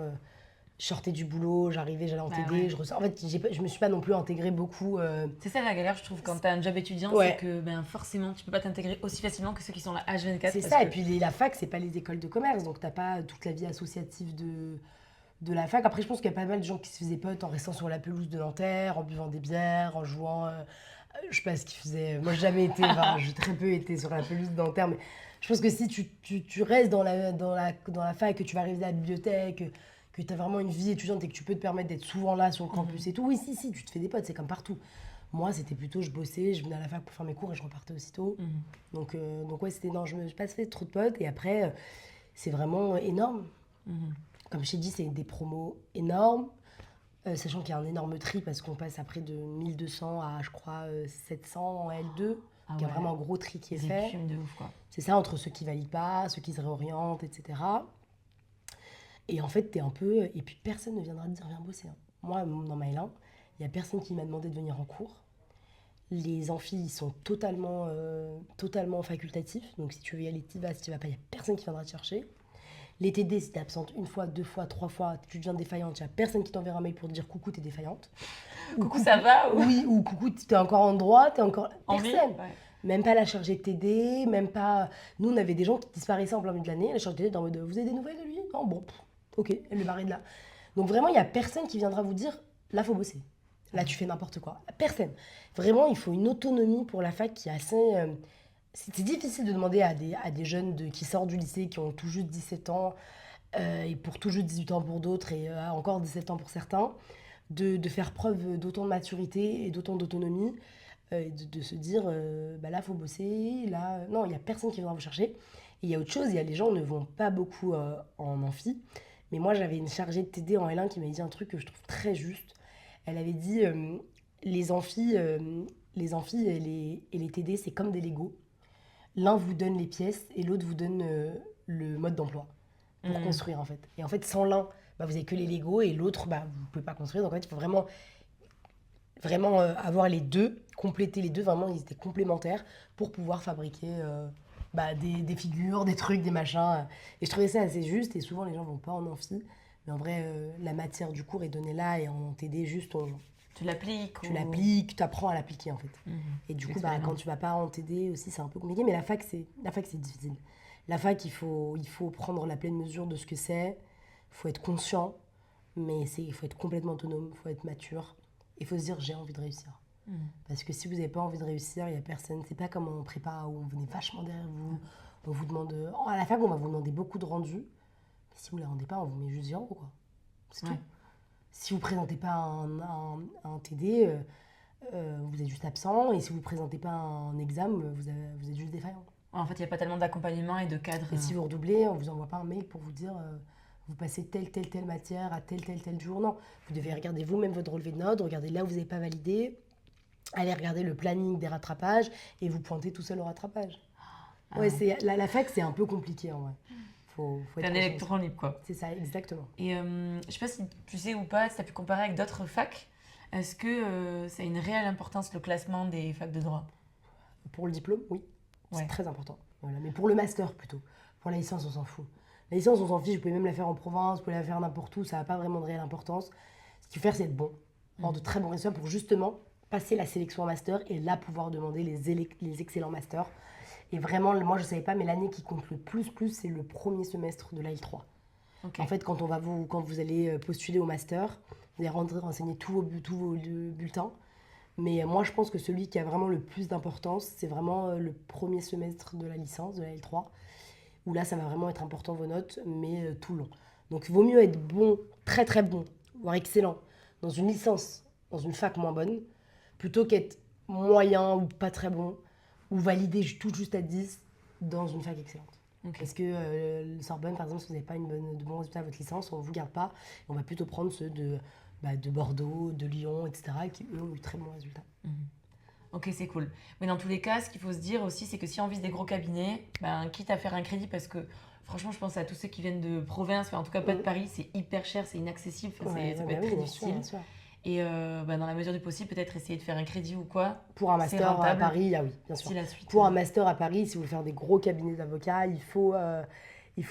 je sortais du boulot, j'arrivais, j'allais en TD, ouais. En fait, je me suis pas non plus intégrée beaucoup. C'est ça la galère, je trouve, quand t'as un job étudiant, c'est que forcément, tu peux pas t'intégrer aussi facilement que ceux qui sont là H24. C'est ça, et puis la fac, c'est pas les écoles de commerce, donc t'as pas toute la vie associative de la fac. Après, je pense qu'il y a pas mal de gens qui se faisaient potes en restant sur la pelouse de Nanterre, en buvant des bières, en jouant... je sais pas ce qu'ils faisaient. Moi, j'ai jamais été, j'ai très peu été sur la pelouse de Nanterre, mais je pense que si tu restes dans la fac, que tu vas arriver à la bibliothèque, que tu as vraiment une vie étudiante et que tu peux te permettre d'être souvent là sur le campus et tout, oui, si, tu te fais des potes, c'est comme partout. Moi, c'était plutôt, je bossais, je venais à la fac pour faire mes cours et je repartais aussitôt. Donc ouais, c'était, non, je me suis pas fait trop de potes. Et après, c'est vraiment énorme. Comme je t'ai dit, c'est des promos énormes. Sachant qu'il y a un énorme tri parce qu'on passe après de 1200 à, je crois, 700 en L2. Il y a vraiment un gros tri qui est fait. De ouf, quoi. C'est ça, entre ceux qui valident pas, ceux qui se réorientent, etc. Et en fait, t'es un peu... Et puis, personne ne viendra te dire, viens bosser. Moi, dans ma L1, il n'y a personne qui m'a demandé de venir en cours. Les amphis, ils sont totalement facultatifs. Donc, si tu veux y aller, t'y vas. Si tu vas pas, il n'y a personne qui viendra te chercher. Les TD, si t'es absente 1 fois, 2 fois, 3 fois, tu deviens défaillante, il n'y a personne qui t'enverra un mail pour te dire coucou, t'es défaillante. Coucou, ça va ou... Oui, ou coucou, t'es encore en droit, t'es encore... Personne. Ouais. Même pas la chargée de TD, même pas... Nous, on avait des gens qui disparaissaient en plein milieu de l'année. La chargée de TD, dans mode, vous avez des nouvelles de lui? Non, bon, ok, elle le barrait de là. Donc vraiment, il n'y a personne qui viendra vous dire, là, faut bosser. Là, tu fais n'importe quoi. Personne. Vraiment, il faut une autonomie pour la fac qui est assez... C'est difficile de demander à des jeunes qui sortent du lycée, qui ont tout juste 17 ans, et pour tout juste 18 ans pour d'autres, et encore 17 ans pour certains, de faire preuve d'autant de maturité et d'autant d'autonomie, de se dire, là, il faut bosser, là... Non, il n'y a personne qui viendra vous chercher. Et il y a autre chose, les gens ne vont pas beaucoup en amphi, mais moi, j'avais une chargée de TD en L1 qui m'avait dit un truc que je trouve très juste. Elle avait dit, les amphis et les TD, c'est comme des Legos. L'un vous donne les pièces et l'autre vous donne le mode d'emploi pour construire, en fait. Et en fait, sans l'un, vous n'avez que les Legos et l'autre, vous ne pouvez pas construire. Donc en fait, il faut vraiment avoir les deux, compléter les deux. Vraiment, ils étaient complémentaires pour pouvoir fabriquer des figures, des trucs, des machins. Et je trouvais ça assez juste. Et souvent, les gens ne vont pas en amphi. Mais en vrai, la matière du cours est donnée là et en TD, juste tu l'appliques. Tu apprends à l'appliquer, en fait. Et du coup, quand tu vas pas en TD aussi, c'est un peu compliqué. Mais la fac, c'est difficile. La fac, il faut prendre la pleine mesure de ce que c'est. Il faut être conscient, mais il faut être complètement autonome, il faut être mature. Il faut se dire, j'ai envie de réussir. Parce que si vous n'avez pas envie de réussir, il n'y a personne. C'est pas comme en prépa où on venait vachement derrière vous. On vous demande... à la fac, on va vous demander beaucoup de rendus. Si vous ne les rendez pas, on vous met juste 0, quoi. C'est Ouais. tout. Si vous ne présentez pas un TD, vous êtes juste absent. Et si vous ne présentez pas un examen, vous êtes juste défaillant. En fait, il n'y a pas tellement d'accompagnement et de cadre. Et si vous redoublez, on ne vous envoie pas un mail pour vous dire vous passez telle matière à tel jour. Non, vous devez regarder vous-même votre relevé de notes, regarder là où vous n'avez pas validé, aller regarder le planning des rattrapages et vous pointez tout seul au rattrapage. Ah Ouais, ouais. la fac, c'est un peu compliqué en vrai. Faut T'es être un conscient. électron libre, quoi. C'est ça, exactement. Et je sais pas si tu sais ou pas, si tu as pu comparer avec d'autres facs, est-ce que ça a une réelle importance le classement des facs de droit? Pour le diplôme, oui, Ouais. c'est très important. Voilà. Mais pour le master plutôt. Pour la licence, on s'en fout. La licence, on s'en fiche, vous pouvez même la faire en province, vous pouvez la faire n'importe où, ça n'a pas vraiment de réelle importance. Ce qu'il faut faire, c'est être bon, avoir de très bons résultats pour justement passer la sélection en master et là pouvoir demander les excellents masters. Et vraiment, moi je ne savais pas, mais l'année qui compte le plus, c'est le premier semestre de la L3. Ok. En fait, quand vous allez postuler au master, vous allez renseigner tous vos bulletins. Mais moi, je pense que celui qui a vraiment le plus d'importance, c'est vraiment le premier semestre de la licence, de la L3, où là, ça va vraiment être important vos notes, mais tout le long. Donc, il vaut mieux être bon, très très bon, voire excellent, dans une licence, dans une fac moins bonne, plutôt qu'être moyen ou pas très bon, ou validé tout juste à 10 dans une fac excellente. Ok. Parce que le Sorbonne, par exemple, si vous n'avez pas de bons résultats à votre licence, on ne vous garde pas. On va plutôt prendre ceux de Bordeaux, de Lyon, etc., qui eux ont eu très bons résultats. Ok, c'est cool. Mais dans tous les cas, ce qu'il faut se dire aussi, c'est que si on vise des gros cabinets, ben, quitte à faire un crédit, parce que franchement, je pense à tous ceux qui viennent de province, enfin, en tout cas pas de Paris, c'est hyper cher, c'est inaccessible, enfin, ça peut être très difficile. Bien sûr. Et dans la mesure du possible, peut-être essayer de faire un crédit ou quoi. Pour un C'est master à rentable. Paris, ah oui, bien sûr. Si la suite. Pour un master à Paris, si vous voulez faire des gros cabinets d'avocats, il faut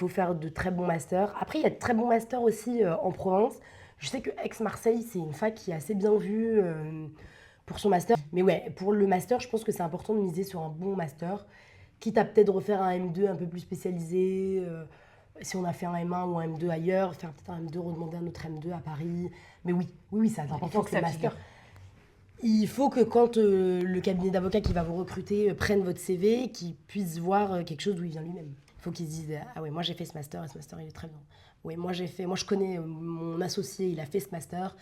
faire de très bons masters. Après, il y a de très bons masters aussi en province. Je sais que Aix-Marseille, c'est une fac qui est assez bien vue pour son master. Mais ouais, pour le master, je pense que c'est important de miser sur un bon master, quitte à peut-être refaire un M2 un peu plus spécialisé. Si on a fait un M1 ou un M2 ailleurs, faire peut-être un M2, redemander un autre M2 à Paris. Mais oui, c'est important que le master. Il faut que quand le cabinet d'avocats qui va vous recruter prenne votre CV, qu'il puisse voir quelque chose d'où il vient lui-même. Il faut qu'il se dise ah ouais, moi j'ai fait ce master et ce master il est très bien. Oui, moi je connais mon associé, il a fait ce master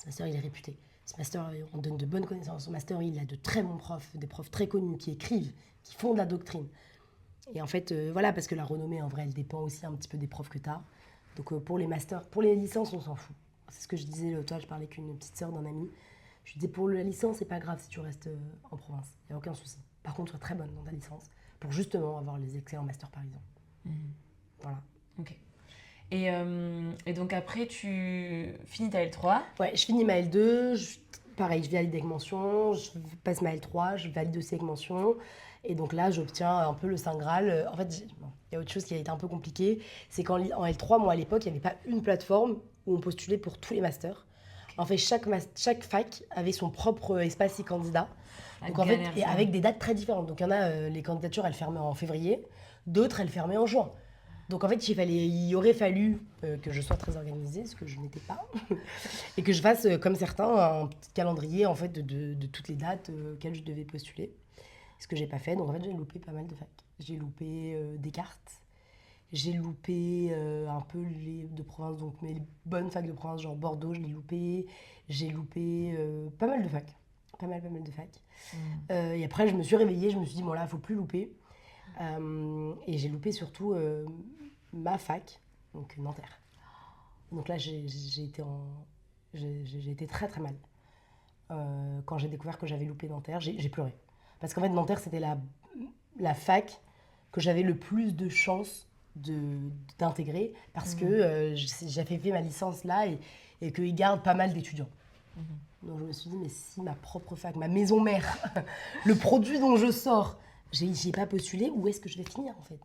il est réputé. Ce master, on donne de bonnes connaissances. Ce master, il a de très bons profs, des profs très connus qui écrivent, qui font de la doctrine. Et en fait, voilà, parce que la renommée, en vrai, elle dépend aussi un petit peu des profs que tu as. Donc pour les masters, pour les licences, on s'en fout. C'est ce que je disais l'autre fois, je parlais avec une petite sœur d'un ami. Je lui disais, pour la licence, c'est pas grave si tu restes en province. Il n'y a aucun souci. Par contre, sois très bonne dans ta licence pour justement avoir les excellents masters parisiens. Voilà. Ok. Et donc après, tu finis ta L3. Ouais, je finis ma L2. Pareil, je valide avec mention. Je passe ma L3, je valide aussi avec mention. Et donc là, j'obtiens un peu le Saint Graal. En fait, il y a autre chose qui a été un peu compliqué. C'est qu'en L3, moi, à l'époque, il n'y avait pas une plateforme où on postulait pour tous les masters. En fait, chaque fac avait son propre espace e-candidat. Donc en fait, et avec des dates très différentes. Donc il y en a, les candidatures, elles fermaient en février. D'autres, elles fermaient en juin. Donc en fait, il aurait fallu que je sois très organisée, ce que je n'étais pas, et que je fasse, comme certains, un petit calendrier en fait, de toutes les dates auxquelles je devais postuler. Ce que j'ai pas fait. Donc en fait, j'ai loupé pas mal de facs. J'ai loupé Descartes. J'ai loupé un peu les de province, donc mes bonnes facs de province, genre Bordeaux, je l'ai loupé. J'ai loupé pas mal de facs. Pas mal de facs. Et après, je me suis réveillée, je me suis dit, bon là, il ne faut plus louper. Et j'ai loupé surtout ma fac, donc Nanterre. Donc là, j'ai été très très mal. Quand j'ai découvert que j'avais loupé Nanterre, j'ai pleuré. Parce qu'en fait, Nanterre, c'était la fac que j'avais le plus de chances d'intégrer parce que j'avais fait ma licence là et qu'ils gardent pas mal d'étudiants. Donc je me suis dit, mais si ma propre fac, ma maison mère, le produit dont je sors, j'ai pas postulé, où est-ce que je vais finir en fait?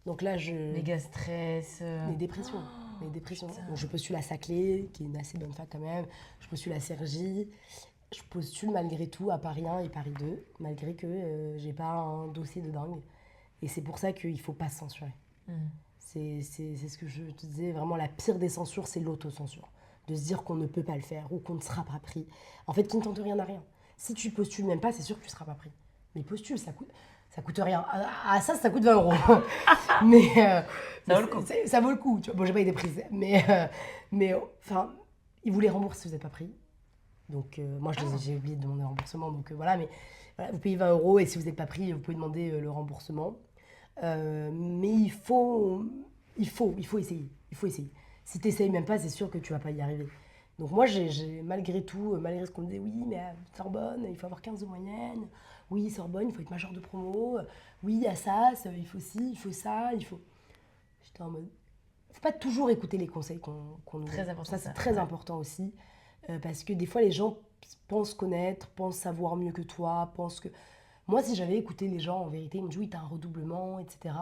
Donc là, Méga stress. Les dépressions. Donc, je postule à Saclay, qui est une assez bonne fac quand même. Je postule à Cergy. Je postule malgré tout à Paris 1 et Paris 2, malgré que j'ai pas un dossier de dingue. Et c'est pour ça qu'il ne faut pas se censurer. C'est ce que je te disais, vraiment la pire des censures, c'est l'autocensure. De se dire qu'on ne peut pas le faire ou qu'on ne sera pas pris. En fait, qui ne tente rien n'a rien. Si tu postules même pas, c'est sûr que tu ne seras pas pris. Mais postule, ça Ça coûte rien. Ça coûte 20 euros. Mais ça vaut le coup. Ça vaut le coup. Tu vois. Bon, j'ai pas été prise. Mais enfin, ils vous les remboursent si vous n'êtes pas pris. Donc, moi, j'ai oublié de demander le remboursement. Donc, voilà. Mais voilà, vous payez 20 euros et si vous n'êtes pas pris, vous pouvez demander le remboursement. Mais il faut essayer. Il faut essayer. Si tu n'essayes même pas, c'est sûr que tu vas pas y arriver. Donc moi, malgré tout, malgré ce qu'on me disait, oui, mais à Sorbonne, il faut avoir 15 de moyenne. Oui, Sorbonne, il faut être major de promo. Oui, à SAS, il faut ci, il faut ça, il faut... J'étais en mode... Il ne faut pas toujours écouter les conseils qu'on nous Très donne. important. Ça, c'est très important aussi. Parce que des fois, les gens pensent connaître, pensent savoir mieux que toi, pensent que... Moi, si j'avais écouté les gens, en vérité, ils me disent, oui, t'as un redoublement, etc.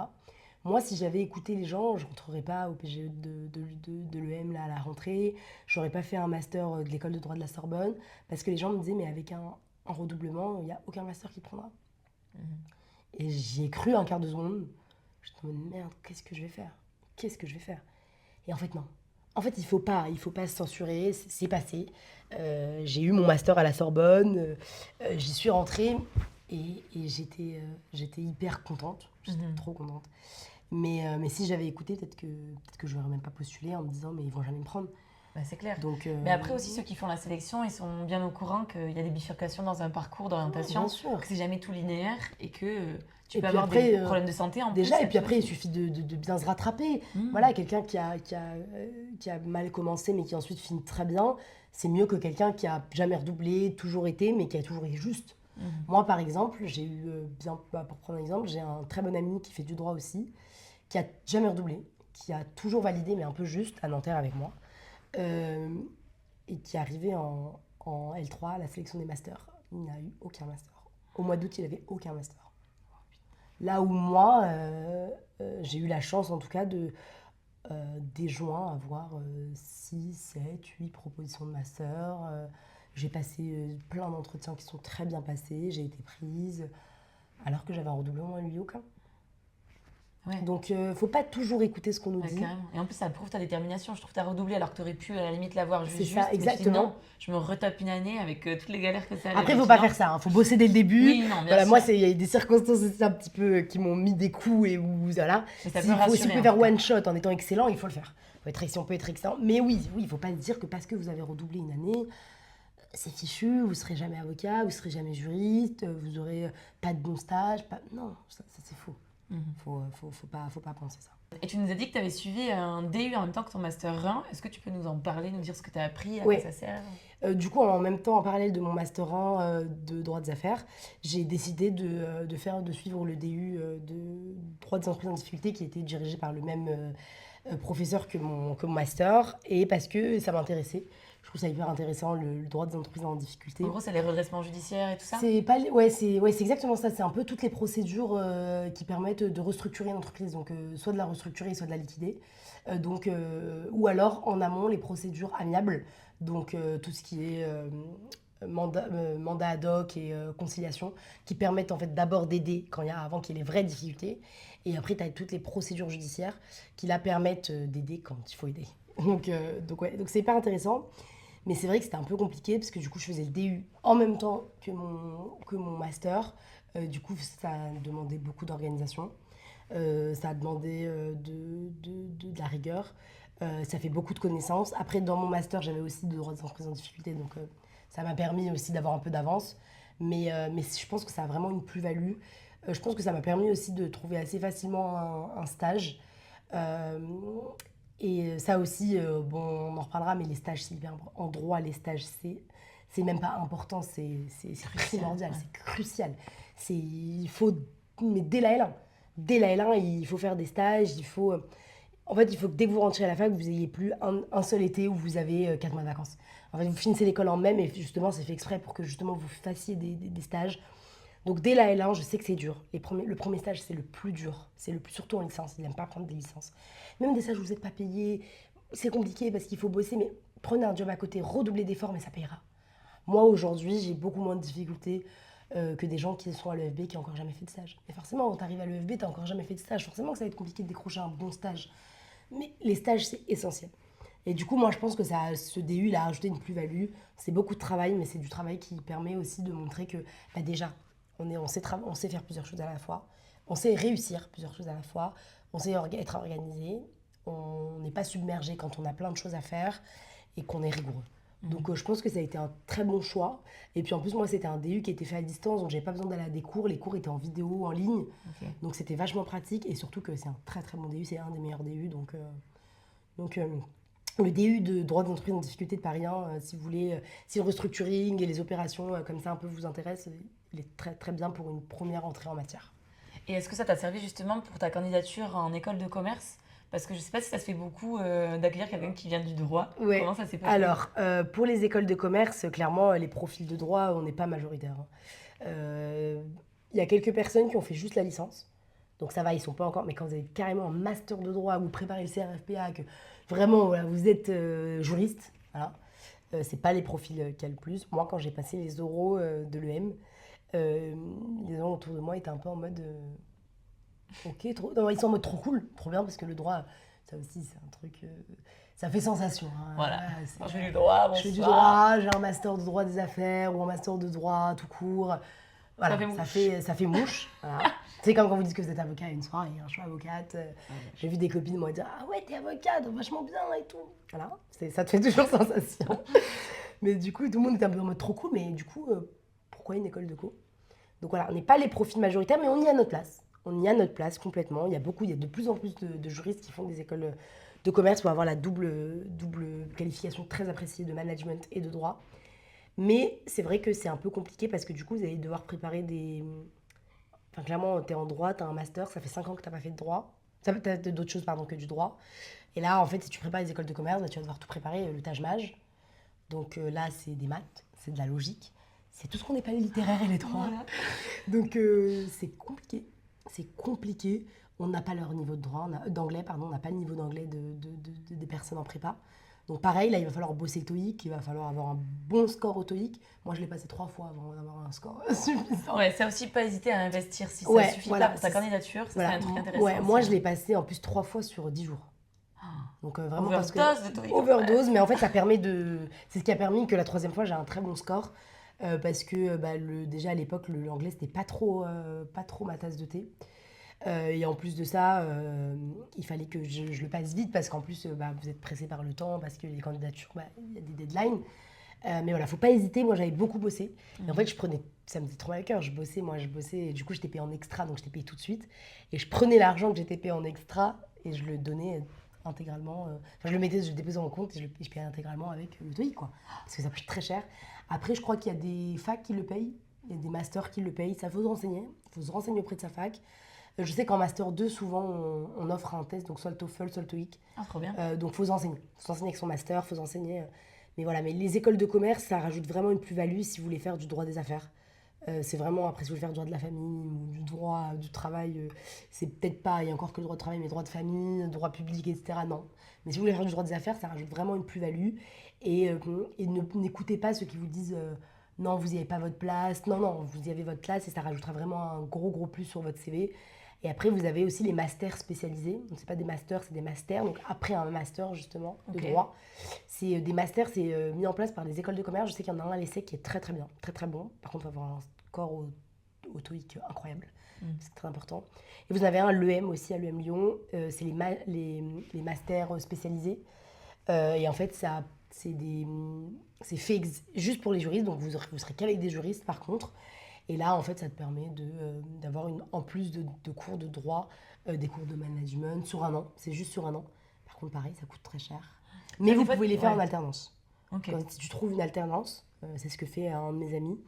Moi, si j'avais écouté les gens, je ne rentrerais pas au PGE de l'EM là, à la rentrée. Je n'aurais pas fait un master de l'école de droit de la Sorbonne. Parce que les gens me disaient, mais avec un redoublement, il n'y a aucun master qui prendra. Et j'y ai cru un quart de seconde. Je me dis, merde, qu'est-ce que je vais faire? Qu'est-ce que je vais faire? Et en fait, non. En fait, il faut pas se censurer, c'est passé. J'ai eu mon master à la Sorbonne, j'y suis rentrée et j'étais hyper contente. J'étais trop contente. Mais si j'avais écouté, peut-être que je n'aurais même pas postulé en me disant, mais ils vont jamais me prendre. Bah, c'est clair. Donc, mais après aussi, ceux qui font la sélection, ils sont bien au courant qu'il y a des bifurcations dans un parcours d'orientation, que c'est jamais tout linéaire et que tu peux avoir des problèmes de santé en déjà, plus. Et puis après, il suffit de bien se rattraper. Voilà, quelqu'un qui a mal commencé mais qui ensuite finit très bien, c'est mieux que quelqu'un qui a jamais redoublé, toujours été, mais qui a toujours été juste. Moi, par exemple, j'ai eu, pour prendre un exemple, j'ai un très bon ami qui fait du droit aussi, qui a jamais redoublé, qui a toujours validé, mais un peu juste, à Nanterre avec moi, et qui est arrivé en L3 à la sélection des masters. Il n'a eu aucun master. Au mois d'août, il n'avait aucun master. Là où moi, j'ai eu la chance, en tout cas, dès juin, avoir 6, 7, 8 propositions de master. J'ai passé plein d'entretiens qui sont très bien passés. J'ai été prise, alors que j'avais un redoublement, lui, aucun. Ouais. Donc, faut pas toujours écouter ce qu'on nous dit. Carrément. Et en plus, ça prouve ta détermination. Je trouve que tu as redoublé alors que tu aurais pu, à la limite, l'avoir juste. C'est ça, exactement. Dis, non, je me retape une année avec toutes les galères que ça avait. Après, il faut pas faire ça. Hein. Faut bosser dès le début. Oui, non, bien voilà, sûr. moi, il y a des circonstances aussi un petit peu qui m'ont mis des coups et où, voilà. Mais ça peut rassurer, si vous pouvez faire one shot en étant excellent, il faut le faire. Si on peut être excellent. Mais oui, il faut pas se dire que parce que vous avez redoublé une année, c'est fichu, vous serez jamais avocat, vous serez jamais juriste, vous aurez pas de bon stage. Non, ça c'est faux. Faut pas penser ça. Et tu nous as dit que tu avais suivi un DU en même temps que ton Master 1. Est-ce que tu peux nous en parler, nous dire ce que tu as appris, à quoi ça sert? Du coup, en même temps, en parallèle de mon Master 1 de droit des affaires, j'ai décidé de suivre le DU de droit des entreprises en difficulté qui était dirigé par le même professeur que mon Master, et parce que ça m'intéressait. Je trouve ça hyper intéressant, le droit des entreprises en difficulté. En gros, c'est les redressements judiciaires et tout ça? C'est exactement ça. C'est un peu toutes les procédures qui permettent de restructurer une entreprise. Donc, soit de la restructurer, soit de la liquider. Ou alors, en amont, les procédures amiables. Donc, tout ce qui est mandat ad hoc et conciliation, qui permettent en fait d'abord d'aider avant qu'il y ait les vraies difficultés. Et après, tu as toutes les procédures judiciaires qui la permettent d'aider quand il faut aider. Donc c'est hyper intéressant. Mais c'est vrai que c'était un peu compliqué parce que du coup, je faisais le DU en même temps que mon master. Du coup, ça a demandé beaucoup d'organisation. Ça a demandé de la rigueur. Ça fait beaucoup de connaissances. Après, dans mon master, j'avais aussi de droit des entreprises en difficulté. Donc, ça m'a permis aussi d'avoir un peu d'avance. Mais je pense que ça a vraiment une plus-value. Je pense que ça m'a permis aussi de trouver assez facilement un stage. Et ça aussi, on en reparlera, mais les stages, c'est hyper important. En droit, les stages, c'est même pas important, c'est primordial, c'est crucial. Il faut, mais dès la L1, il faut faire des stages, en fait, il faut que dès que vous rentrez à la fac, vous n'ayez plus un seul été où vous avez 4 mois de vacances. En fait, vous finissez l'école en mai, mais justement, c'est fait exprès pour que justement vous fassiez des stages. Donc dès la L1, je sais que c'est dur. Le premier stage, c'est le plus dur. C'est le plus, surtout en licence. Ils n'aiment pas prendre des licences. Même des stages où vous n'êtes pas payé, c'est compliqué parce qu'il faut bosser, mais prenez un job à côté, redoublez d'efforts, mais ça payera. Moi, aujourd'hui, j'ai beaucoup moins de difficultés que des gens qui sont à l'EFB qui n'ont encore jamais fait de stage. Et forcément, quand tu arrives à l'EFB, tu n'as encore jamais fait de stage. Forcément que ça va être compliqué de décrocher un bon stage. Mais les stages, c'est essentiel. Et du coup, moi, je pense que ce DU, il a rajouté une plus-value. C'est beaucoup de travail, mais c'est du travail qui permet aussi de montrer que déjà, on sait faire plusieurs choses à la fois, on sait réussir plusieurs choses à la fois, on sait être organisé, on n'est pas submergé quand on a plein de choses à faire et qu'on est rigoureux. Donc je pense que ça a été un très bon choix. Et puis en plus, moi, c'était un DU qui était fait à distance, donc j'avais pas besoin d'aller à des cours. Les cours étaient en vidéo, en ligne. Ok. Donc c'était vachement pratique. Et surtout que c'est un très très bon DU, c'est un des meilleurs DU. Donc le DU de droit des entreprises en difficulté de Paris 1, si vous voulez, si le restructuring et les opérations comme ça un peu vous intéressent, il est très très bien pour une première entrée en matière. Et est-ce que ça t'a servi justement pour ta candidature en école de commerce? Parce que je sais pas si ça se fait beaucoup d'accueillir quelqu'un qui vient du droit. Ouais. Comment ça s'est passé? Alors, pour les écoles de commerce, clairement, les profils de droit, on n'est pas majoritaire. Il y a quelques personnes qui ont fait juste la licence. Donc ça va, ils sont pas encore. Mais quand vous avez carrément un master de droit, vous préparez le CRFPA, que vraiment voilà, vous êtes juriste, voilà, c'est pas les profils qu'il y a le plus. Moi, quand j'ai passé les oraux de l'EM, les gens autour de moi étaient un peu en mode ok, trop. Non, ils sont en mode trop cool, trop bien, parce que le droit, ça aussi, c'est un truc. Ça fait sensation. Hein. Voilà. Ouais, Je fais du droit, je fais du bonsoir. droit, j'ai un master de droit des affaires ou un master de droit tout court. Voilà, Ça fait mouche. ça fait mouche. Voilà. C'est comme quand vous dites que vous êtes avocat une soirée, hein, je suis avocate. J'ai vu des copines moi dire ah ouais, t'es avocate, vachement bien et tout. Voilà, ça te fait toujours sensation. Mais du coup, tout le monde était un peu en mode trop cool, mais du coup, pourquoi une école de co? Donc voilà, on n'est pas les profils majoritaires, mais on y a notre place. On y a notre place complètement. Il y a de plus en plus de juristes qui font des écoles de commerce pour avoir la double qualification très appréciée de management et de droit. Mais c'est vrai que c'est un peu compliqué parce que du coup, vous allez devoir préparer des... Enfin, clairement, tu es en droit, tu as un master, ça fait 5 ans que tu n'as pas fait de droit. Ça peut être d'autres choses, pardon, que du droit. Et là, en fait, si tu prépares les écoles de commerce, bah, tu vas devoir tout préparer, le Taj-Maj. Donc là, c'est des maths, c'est de la logique. C'est tout ce qu'on n'est pas les littéraires et les droits. Voilà. Donc c'est compliqué. C'est compliqué. On n'a pas leur niveau de droit, d'anglais, pardon, on n'a pas le niveau d'anglais des personnes en prépa. Donc pareil, là, il va falloir bosser le TOEIC, il va falloir avoir un bon score au TOEIC. Moi, je l'ai passé 3 fois avant d'avoir un score suffisant. Ouais, ça aussi, pas hésiter à investir. Si ça Ouais, suffit voilà, pas pour ta candidature, ça Voilà. serait un truc intéressant. Ouais, moi, aussi. je l'ai passé en plus 3 fois sur 10 jours. Donc vraiment parce que Overdose de TOEIC. overdose, mais en fait ça permet de, c'est ce qui a permis que la troisième fois j'ai un très bon score parce que bah, déjà à l'époque l'anglais c'était pas trop ma tasse de thé. Et en plus de ça, il fallait que je le passe vite parce qu'en plus bah, vous êtes pressé par le temps parce que les candidatures, bah, il y a des deadlines. Mais voilà, faut pas hésiter. Moi, j'avais beaucoup bossé. Et en fait, ça me faisait trop mal au cœur. Je bossais. Et du coup, j'étais payée en extra, donc j'étais payée tout de suite. Et je prenais l'argent que j'étais payée en extra et je le donnais intégralement. Enfin, je le mettais, je le déposais en compte et je payais intégralement avec le TOEIC, quoi. Parce que ça coûte très cher. Après, je crois qu'il y a des facs qui le payent. Il y a des masters qui le payent. Ça faut se renseigner. Il faut se renseigner auprès de sa fac. Je sais qu'en Master 2, souvent, on offre un test, donc soit le TOEFL, soit le TOEIC. Ah, trop bien. Donc, il faut s'enseigner. Il faut s'enseigner avec son master, il faut s'enseigner. Mais voilà, mais les écoles de commerce, ça rajoute vraiment une plus-value si vous voulez faire du droit des affaires. C'est vraiment, après, si vous voulez faire du droit de la famille ou du droit du travail, c'est peut-être pas, il y a encore que le droit de travail, mais droit de famille, droit public, etc. Non. Mais si vous voulez faire du droit des affaires, ça rajoute vraiment une plus-value. Et n'écoutez pas ceux qui vous disent non, vous n'y avez pas votre place. Non, non, vous y avez votre place et ça rajoutera vraiment un gros, gros plus sur votre CV. Et après, vous avez aussi les masters spécialisés. Donc, c'est pas des masters, c'est des masters. Donc, après un master, justement, de droit, c'est des masters, c'est mis en place par des écoles de commerce. Je sais qu'il y en a un à l'ESSEC qui est très, très bien, très, très bon. Par contre, il faut avoir un score au TOEIC incroyable. C'est très important. Et vous avez un l'EM aussi, à l'EM Lyon. C'est les masters spécialisés. Et en fait, c'est fait juste pour les juristes. Donc, vous serez qu'avec des juristes, par contre. Et là, en fait, ça te permet d'avoir en plus de cours de droit, des cours de management sur un an. C'est juste sur un an. Par contre, pareil, ça coûte très cher. Mais vous pouvez les faire en alternance. Ok. Si tu trouves une alternance, c'est ce que fait un de mes amis.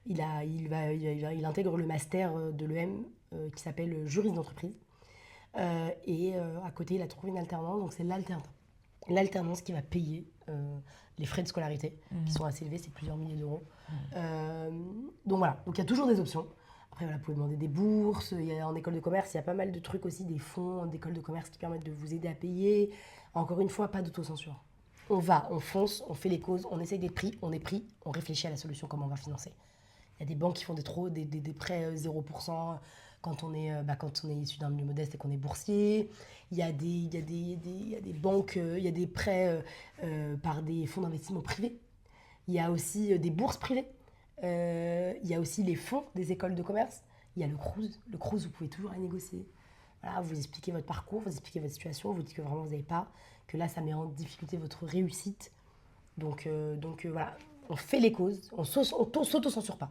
Il intègre le master de l'EM qui s'appelle juriste d'entreprise. Et à côté, il a trouvé une alternance. Donc, c'est l'alternance qui va payer les frais de scolarité, qui sont assez élevés, c'est plusieurs milliers d'euros. Donc voilà, donc il y a toujours des options. Après, voilà, vous pouvez demander des bourses. En école de commerce, il y a pas mal de trucs aussi, des fonds d'école de commerce qui permettent de vous aider à payer. Encore une fois, pas d'autocensure. On fonce, on fait les causes, on essaye d'être pris, on réfléchit à la solution, comment on va financer. Il y a des banques qui font des prêts 0% quand on est issu d'un milieu modeste et qu'on est boursier. Il y a des banques, il y a des prêts par des fonds d'investissement privés. Il y a aussi des bourses privées. Il y a aussi les fonds des écoles de commerce. Il y a le Crous. Le Crous, vous pouvez toujours aller négocier. Voilà, vous expliquez votre parcours, vous expliquez votre situation, vous dites que vraiment vous n'avez pas, que là, ça met en difficulté votre réussite. Donc voilà, on fait les causes, on s'auto-censure pas.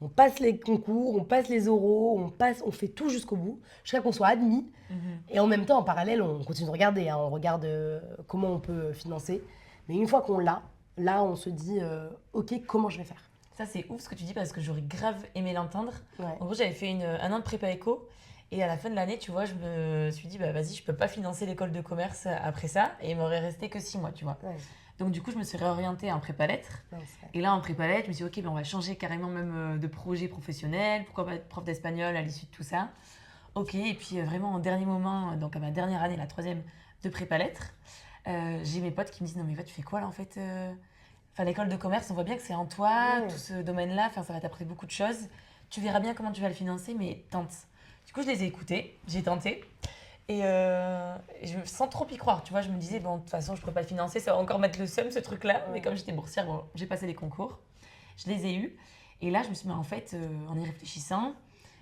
On passe les concours, on passe les oraux, on fait tout jusqu'au bout, jusqu'à qu'on soit admis. Et en même temps, en parallèle, on continue de regarder. On regarde comment on peut financer. Mais une fois qu'on l'a, là, on se dit, OK, comment je vais faire? Ça, c'est ouf ce que tu dis parce que j'aurais grave aimé l'entendre. Ouais. En gros, j'avais fait un an de prépa éco. Et à la fin de l'année, tu vois, je me suis dit, bah vas-y, je peux pas financer l'école de commerce après ça. Et il m'aurait resté que 6 mois, tu vois. Ouais. Donc du coup, je me suis réorientée en prépa lettres. Ouais, et là, en prépa lettres, je me suis dit, ok, ben, on va changer carrément même de projet professionnel. Pourquoi pas être prof d'espagnol à l'issue de tout ça? Ok, et puis vraiment en dernier moment, donc à ma dernière année, la 3e de prépa lettres, j'ai mes potes qui me disent, non mais tu fais quoi là en fait Enfin, l'école de commerce, on voit bien que c'est en toi, tout ce domaine-là, ça va t'apprendre beaucoup de choses. Tu verras bien comment tu vas le financer, mais tente. Du coup, je les ai écoutés, j'ai tenté. Et sans trop y croire, tu vois, je me disais, bon, de toute façon, je ne pourrais pas le financer, ça va encore mettre le seum, ce truc-là. Mais comme j'étais boursière, bon, j'ai passé les concours, je les ai eus. Et là, je me suis dit, mais en fait, en y réfléchissant,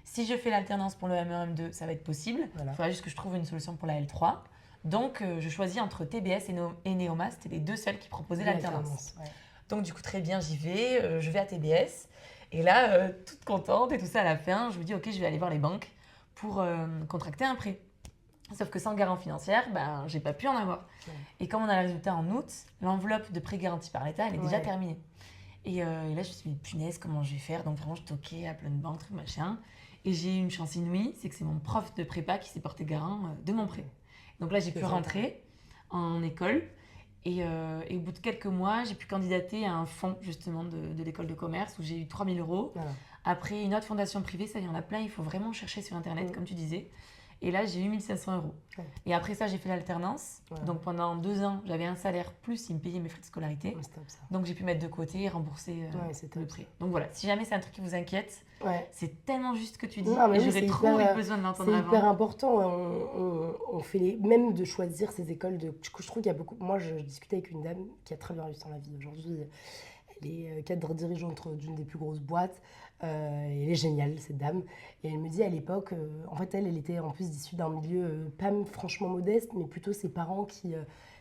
si je fais l'alternance pour le M1, M2, ça va être possible. Il faudra juste que je trouve une solution pour la L3. Donc, je choisis entre TBS et Neoma, c'était les deux seuls qui proposaient l'alternance. Ouais. Donc, du coup, très bien, j'y vais, je vais à TBS. Et là, toute contente et tout ça à la fin, je me dis, ok, je vais aller voir les banques pour contracter un prêt. Sauf que sans garantie financière, ben, j'ai pas pu en avoir. Ouais. Et comme on a le résultat en août, l'enveloppe de prêt garanti par l'État, elle est déjà terminée. Et là, je me suis dit, punaise, comment je vais faire? Donc vraiment, je toquais à plein de banques, truc, machin. Et j'ai eu une chance inouïe, c'est que c'est mon prof de prépa qui s'est porté garant de mon prêt. Donc là, j'ai pu rentrer en école. Et au bout de quelques mois, j'ai pu candidater à un fonds justement de l'école de commerce où j'ai eu 3 000 €. Voilà. Après, une autre fondation privée, ça, il y en a plein, il faut vraiment chercher sur Internet, comme tu disais. Et là, j'ai eu 1 500 €. Ouais. Et après ça, j'ai fait l'alternance. Ouais. Donc pendant 2 ans, j'avais un salaire plus, il me payait mes frais de scolarité. Ouais, top, ça. Donc j'ai pu mettre de côté et rembourser le prêt. Donc voilà, si jamais c'est un truc qui vous inquiète, c'est tellement juste ce que tu dis. Non, et j'aurais trop eu besoin de l'entendre avant. C'est hyper important. On fait même de choisir ces écoles. Je trouve qu'il y a beaucoup. Moi, je discutais avec une dame qui a très bien réussi dans la vie. Aujourd'hui, elle est cadre dirigeante d'une des plus grosses boîtes. Elle est géniale, cette dame. Et elle me dit à l'époque, en fait, elle était en plus issue d'un milieu pas franchement modeste, mais plutôt ses parents qui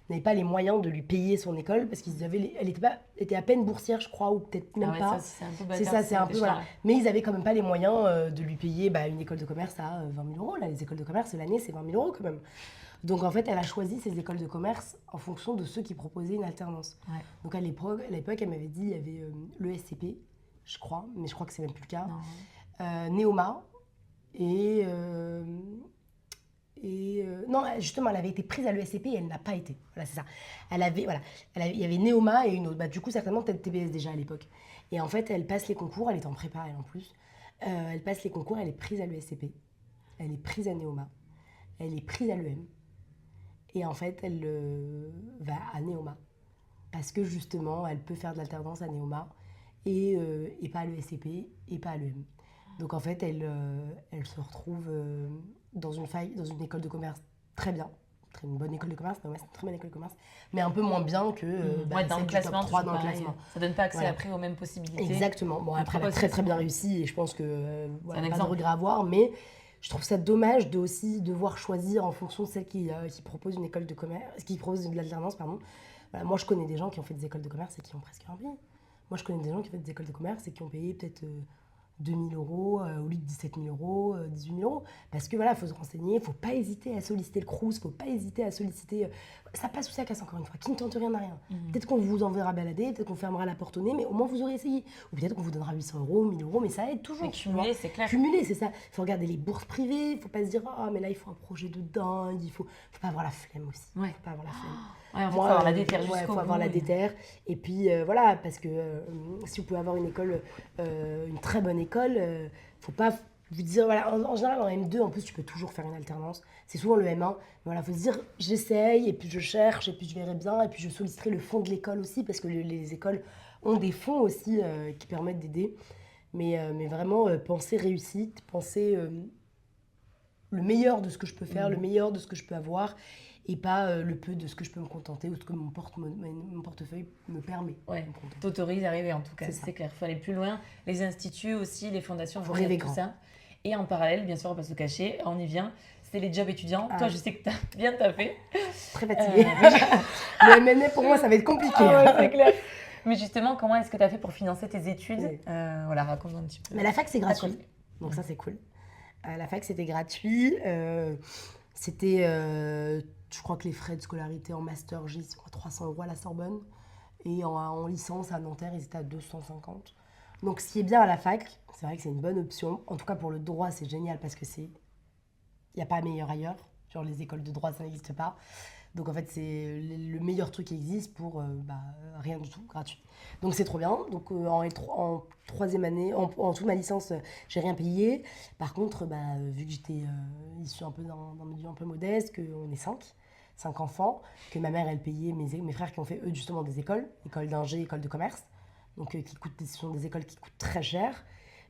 n'avaient pas les moyens de lui payer son école parce elle était à peine boursière, je crois, ou peut-être même pas. Ça, c'est un peu bâtard. C'est ça, c'est un peu voilà. Mais ils avaient quand même pas les moyens de lui payer une école de commerce à 20 000 €. Là, les écoles de commerce, l'année, c'est 20 000 € quand même. Donc en fait, elle a choisi ses écoles de commerce en fonction de ceux qui proposaient une alternance. Ouais. Donc à l'époque, elle m'avait dit, il y avait l'ESCP, je crois, mais je crois que c'est même plus le cas. Neoma non, justement, elle avait été prise à l'ESCP et elle n'a pas été. Voilà, c'est ça. Il y avait Neoma et une autre. Du coup, certainement peut-être TBS déjà à l'époque. Et en fait, elle passe les concours, elle est en prépa, elle en plus. Elle passe les concours, elle est prise à l'ESCP. Elle est prise à Neoma. Elle est prise à l'EM. Et en fait, elle va à Neoma. Parce que justement, elle peut faire de l'alternance à Neoma. Et pas à l'ESCP et pas à l'EM. Donc en fait, elle se retrouve dans une école de commerce très bien, une bonne école de commerce, c'est une très bonne école de commerce, mais un peu moins bien que dans le classement, top 3 dans le classement. Ça donne pas accès après aux mêmes possibilités. Exactement. Bon, après, elle a très très bien réussi et je pense que pas de regret à avoir, mais je trouve ça dommage de aussi devoir choisir en fonction de celle qui propose une école de commerce, qui propose de l'alternance, pardon. Voilà, moi, je connais des gens qui ont fait des écoles de commerce et qui ont presque rien payé. Moi, je connais des gens qui ont fait des écoles de commerce et qui ont payé peut-être 2 000 € au lieu de 17 000 €, 18 000 €. Parce que voilà, il faut se renseigner, il ne faut pas hésiter à solliciter le Crous, il ne faut pas hésiter à solliciter. Ça passe ou ça casse, encore une fois. Qui ne tente rien n'a rien. Peut-être qu'on vous enverra balader, peut-être qu'on fermera la porte au nez, mais au moins vous aurez essayé. Ou peut-être qu'on vous donnera 800 €, 1 000 €, mais ça aide toujours. Mais cumuler, c'est clair. Cumuler, c'est ça. Il faut regarder les bourses privées, il ne faut pas se dire ah, mais là, il faut un projet de dingue, il faut pas avoir la flemme aussi. Il ne faut pas avoir la flemme. Ouais, il faut avoir la déterre jusqu'au bout. Il faut avoir la déterre. Et puis voilà, parce que si vous pouvez avoir une école, une très bonne école, faut pas vous dire, voilà, en général en M2, en plus tu peux toujours faire une alternance. C'est souvent le M1. Mais voilà, faut se dire, j'essaye, et puis je cherche, et puis je verrai bien, et puis je solliciterai le fonds de l'école aussi, parce que les écoles ont des fonds aussi qui permettent d'aider. Mais vraiment, penser réussite, penser le meilleur de ce que je peux faire, le meilleur de ce que je peux avoir. et pas le peu de ce que je peux me contenter ou ce que mon portefeuille me permet. Ouais, t'autorise à rêver en tout cas, c'est clair. Il faut aller plus loin. Les instituts aussi, les fondations, faut rêver tout grand. Ça. Et en parallèle, bien sûr, on va pas se cacher, on y vient. C'était les jobs étudiants. Toi, je sais que t'as bien taffé. Très fatiguée. Le MNE, pour moi, ça va être compliqué. Ah ouais, c'est clair. Mais justement, comment est-ce que tu as fait pour financer tes études? Voilà, raconte-moi un petit peu. Mais la fac, c'est gratuit. Donc ça, c'est cool. La fac, c'était gratuit. C'était, je crois que les frais de scolarité en master J, c'est 300 € à la Sorbonne. Et en licence à Nanterre, ils étaient à 250. Donc ce qui est bien à la fac, c'est vrai que c'est une bonne option. En tout cas, pour le droit, c'est génial parce que il n'y a pas meilleur ailleurs. Genre les écoles de droit, ça n'existe pas. Donc en fait, c'est le meilleur truc qui existe pour rien du tout, gratuit. Donc c'est trop bien. Donc en troisième année, en toute ma licence, j'ai rien payé. Par contre, vu que j'étais issue un peu d'un milieu un peu modeste, qu'on est 5 enfants, que ma mère, elle payait mes frères qui ont fait eux justement des écoles d'ingé, école de commerce, donc ce sont des écoles qui coûtent très cher.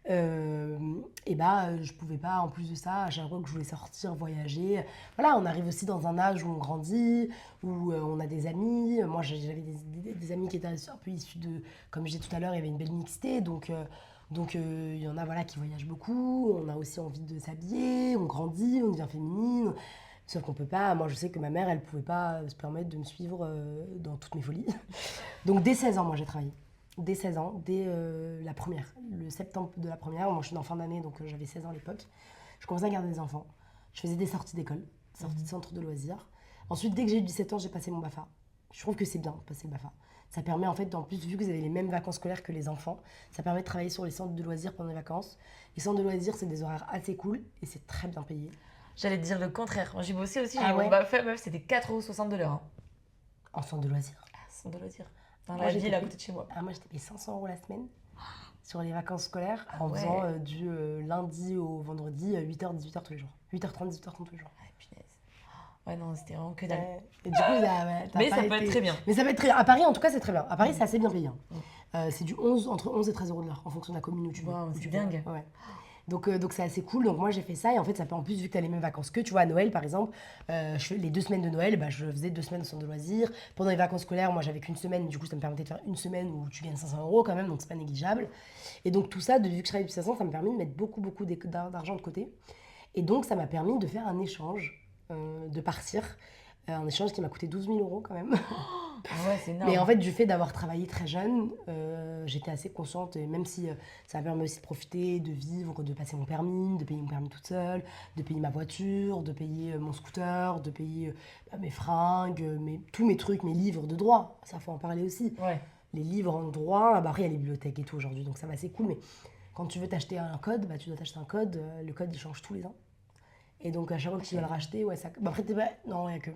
Je pouvais pas, en plus de ça, à chaque fois que je voulais sortir, voyager. Voilà, on arrive aussi dans un âge où on grandit, où on a des amis. Moi, j'avais des amis qui étaient un peu issus de, comme je disais tout à l'heure, il y avait une belle mixité, donc il y en a qui voyagent beaucoup. On a aussi envie de s'habiller, on grandit, on devient féminine. Sauf qu'on peut pas, moi je sais que ma mère, elle pouvait pas se permettre de me suivre dans toutes mes folies. Donc dès 16 ans, moi j'ai travaillé. Dès 16 ans, dès la première, le septembre de la première, moi je suis en fin d'année, donc j'avais 16 ans à l'époque. Je commençais à garder des enfants. Je faisais des sorties d'école, des sorties de centre de loisirs. Ensuite, dès que j'ai eu 17 ans, j'ai passé mon BAFA. Je trouve que c'est bien de passer le BAFA. Ça permet en fait, en plus, vu que vous avez les mêmes vacances scolaires que les enfants, ça permet de travailler sur les centres de loisirs pendant les vacances. Les centres de loisirs, c'est des horaires assez cool et c'est très bien payé. J'allais te dire le contraire. J'ai bossé aussi, j'ai eu mon BAFA, meuf, c'était 4,60 € de l'heure. En centre de loisirs. Centre de loisirs. Dans la ville à côté de chez moi. Moi, j'étais payée 500 € la semaine sur les vacances scolaires en faisant du lundi au vendredi, 8h, 18h tous les jours. 8h30, 18h30 tous les jours. Ah, punaise. Ouais, non, c'était vraiment que dalle. Et du coup, mais ça peut être très bien. Mais ça peut être très bien. À Paris, en tout cas, c'est très bien. À Paris, c'est assez bien payé. C'est entre 11 et 13 € de l'heure en fonction de la commune où tu vis. C'est dingue. Ouais. Donc c'est assez cool. Donc moi j'ai fait ça et en fait ça peut en plus vu que tu as les mêmes vacances que tu vois à Noël par exemple, les 2 semaines de Noël, je faisais 2 semaines au centre de loisirs. Pendant les vacances scolaires, moi j'avais qu'une semaine, du coup ça me permettait de faire une semaine où tu gagnes 500 € quand même, donc c'est pas négligeable. Et donc tout ça, vu que je travaillais depuis 16 ans, ça m'a permis de mettre beaucoup d'argent de côté. Et donc ça m'a permis de faire un échange, de partir. Un échange qui m'a coûté 12 000 € quand même. Ouais, c'est énorme. Mais en fait, du fait d'avoir travaillé très jeune, j'étais assez consciente, et même si ça m'a permis aussi de profiter, de vivre, de passer mon permis, de payer mon permis toute seule, de payer ma voiture, de payer mon scooter, de payer mes fringues, tous mes trucs, mes livres de droit. Ça, faut en parler aussi. Ouais. Les livres en droit, après il y a les bibliothèques et tout aujourd'hui, donc ça va, c'est cool. Mais quand tu veux t'acheter un code, tu dois t'acheter un code. Le code, il change tous les ans. Et donc à chaque fois que tu vas le racheter, ça... après, non, il y a que...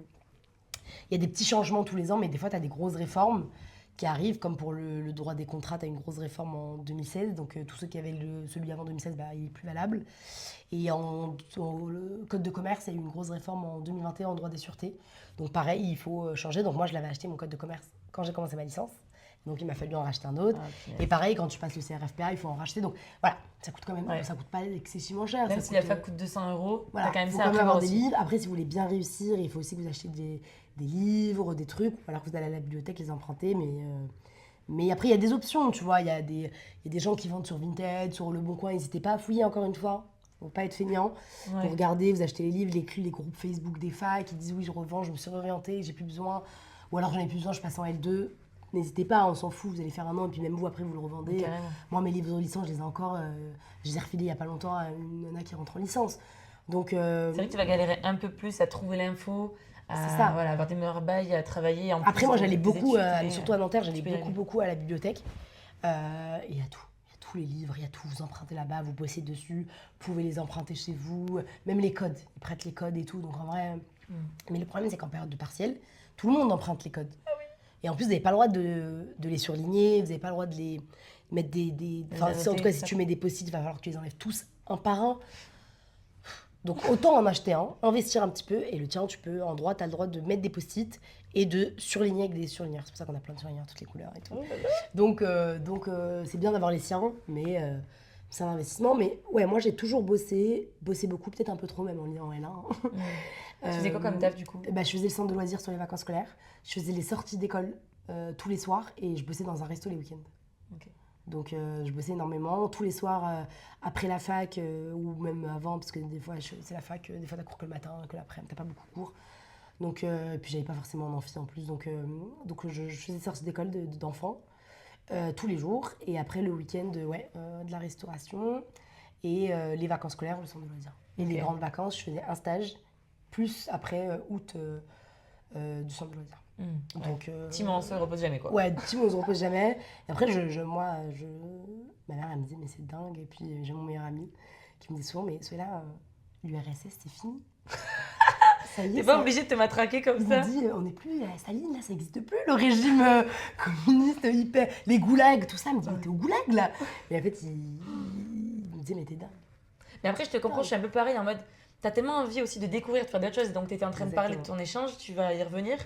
Il y a des petits changements tous les ans, mais des fois, tu as des grosses réformes qui arrivent, comme pour le droit des contrats, tu as une grosse réforme en 2016, donc tous ceux qui avaient celui avant 2016, il est plus valable. Et le code de commerce, il y a eu une grosse réforme en 2021 en droit des sûretés. Donc pareil, il faut changer. Donc moi, je l'avais acheté, mon code de commerce, quand j'ai commencé ma licence. Donc il m'a fallu en racheter un autre. Et pareil, quand tu passes le CRFPA, il faut en racheter. Donc voilà, ça coûte quand même, ça coûte pas excessivement cher. Même si la fac coûte 200 €, voilà, t'as quand même faut ça à avoir prévoir des livres. Après, si vous voulez bien réussir, il faut aussi que vous achetiez des livres, des trucs. Ou alors que vous allez à la bibliothèque les emprunter. Mais après, il y a des options, tu vois. Il y a des gens qui vendent sur Vinted, sur Le Bon Coin. N'hésitez pas à fouiller encore une fois. Faut pas être feignant. Vous regardez, vous achetez les livres, les groupes Facebook des facs qui disent oui, je revends, je me suis réorientée, j'ai plus besoin. Ou alors j'en ai plus besoin, je passe en L2. N'hésitez pas, on s'en fout, vous allez faire un an et puis même vous après vous le revendez. Carrément. Moi mes livres de licence, je les ai encore, je les ai refilés il y a pas longtemps à une nana qui rentre en licence. Donc c'est vrai que tu vas galérer un peu plus à trouver l'info, à avoir des meilleurs bails, à travailler. Après moi j'allais beaucoup, surtout à Nanterre, j'allais beaucoup à la bibliothèque. Et il y a tout. Tous les livres, il y a tout, vous empruntez là-bas, vous bossez dessus, vous pouvez les emprunter chez vous, même les codes, ils prêtent les codes et tout, donc en vrai... Mais le problème c'est qu'en période de partiel, tout le monde emprunte les codes. Ah oui. Et en plus vous n'avez pas le droit de les surligner, vous n'avez pas le droit de les mettre en tout cas si tu mets des post-it, il va falloir que tu les enlèves tous un par un. Donc autant en acheter un, investir un petit peu, et le tien, tu peux, en droit, tu as le droit de mettre des post-it et de surligner avec des surligneurs. C'est pour ça qu'on a plein de surligneurs, toutes les couleurs et tout. Donc c'est bien d'avoir les siens, mais c'est un investissement. Mais ouais, moi, j'ai toujours bossé beaucoup, peut-être un peu trop même en L1. Tu faisais quoi comme taf du coup? Je faisais le centre de loisirs sur les vacances scolaires. Je faisais les sorties d'école tous les soirs et je bossais dans un resto les week-ends. Ok. Donc je bossais énormément tous les soirs après la fac ou même avant parce que des fois c'est la fac, des fois t'as cours que le matin, que l'après-midi, t'as pas beaucoup de cours. Donc et puis j'avais pas forcément d'amphi en plus donc je faisais des sorties d'école d'enfants tous les jours et après le week-end de la restauration et les vacances scolaires le centre de loisirs. Et les grandes vacances je faisais un stage plus après août du centre de loisirs. Donc, Tim, on se repose jamais quoi. Ouais, Tim, on se repose jamais. Et après, ma mère, elle me dit, mais c'est dingue. Et puis, j'ai mon meilleur ami qui me dit souvent, mais celui-là, l'URSS, c'est fini. Ça y est. T'es pas obligé de te matraquer comme ça. Il me dit, on n'est plus à Staline, là, ça n'existe plus, le régime communiste, hyper. Les goulags, tout ça. Il me dit, mais t'es au goulag, là. Et en fait, il me dit, mais t'es dingue. Mais après, je te comprends, je suis un peu pareil en mode, t'as tellement envie aussi de découvrir, de faire d'autres choses. Donc, t'étais en train de parler de ton échange, tu vas y revenir.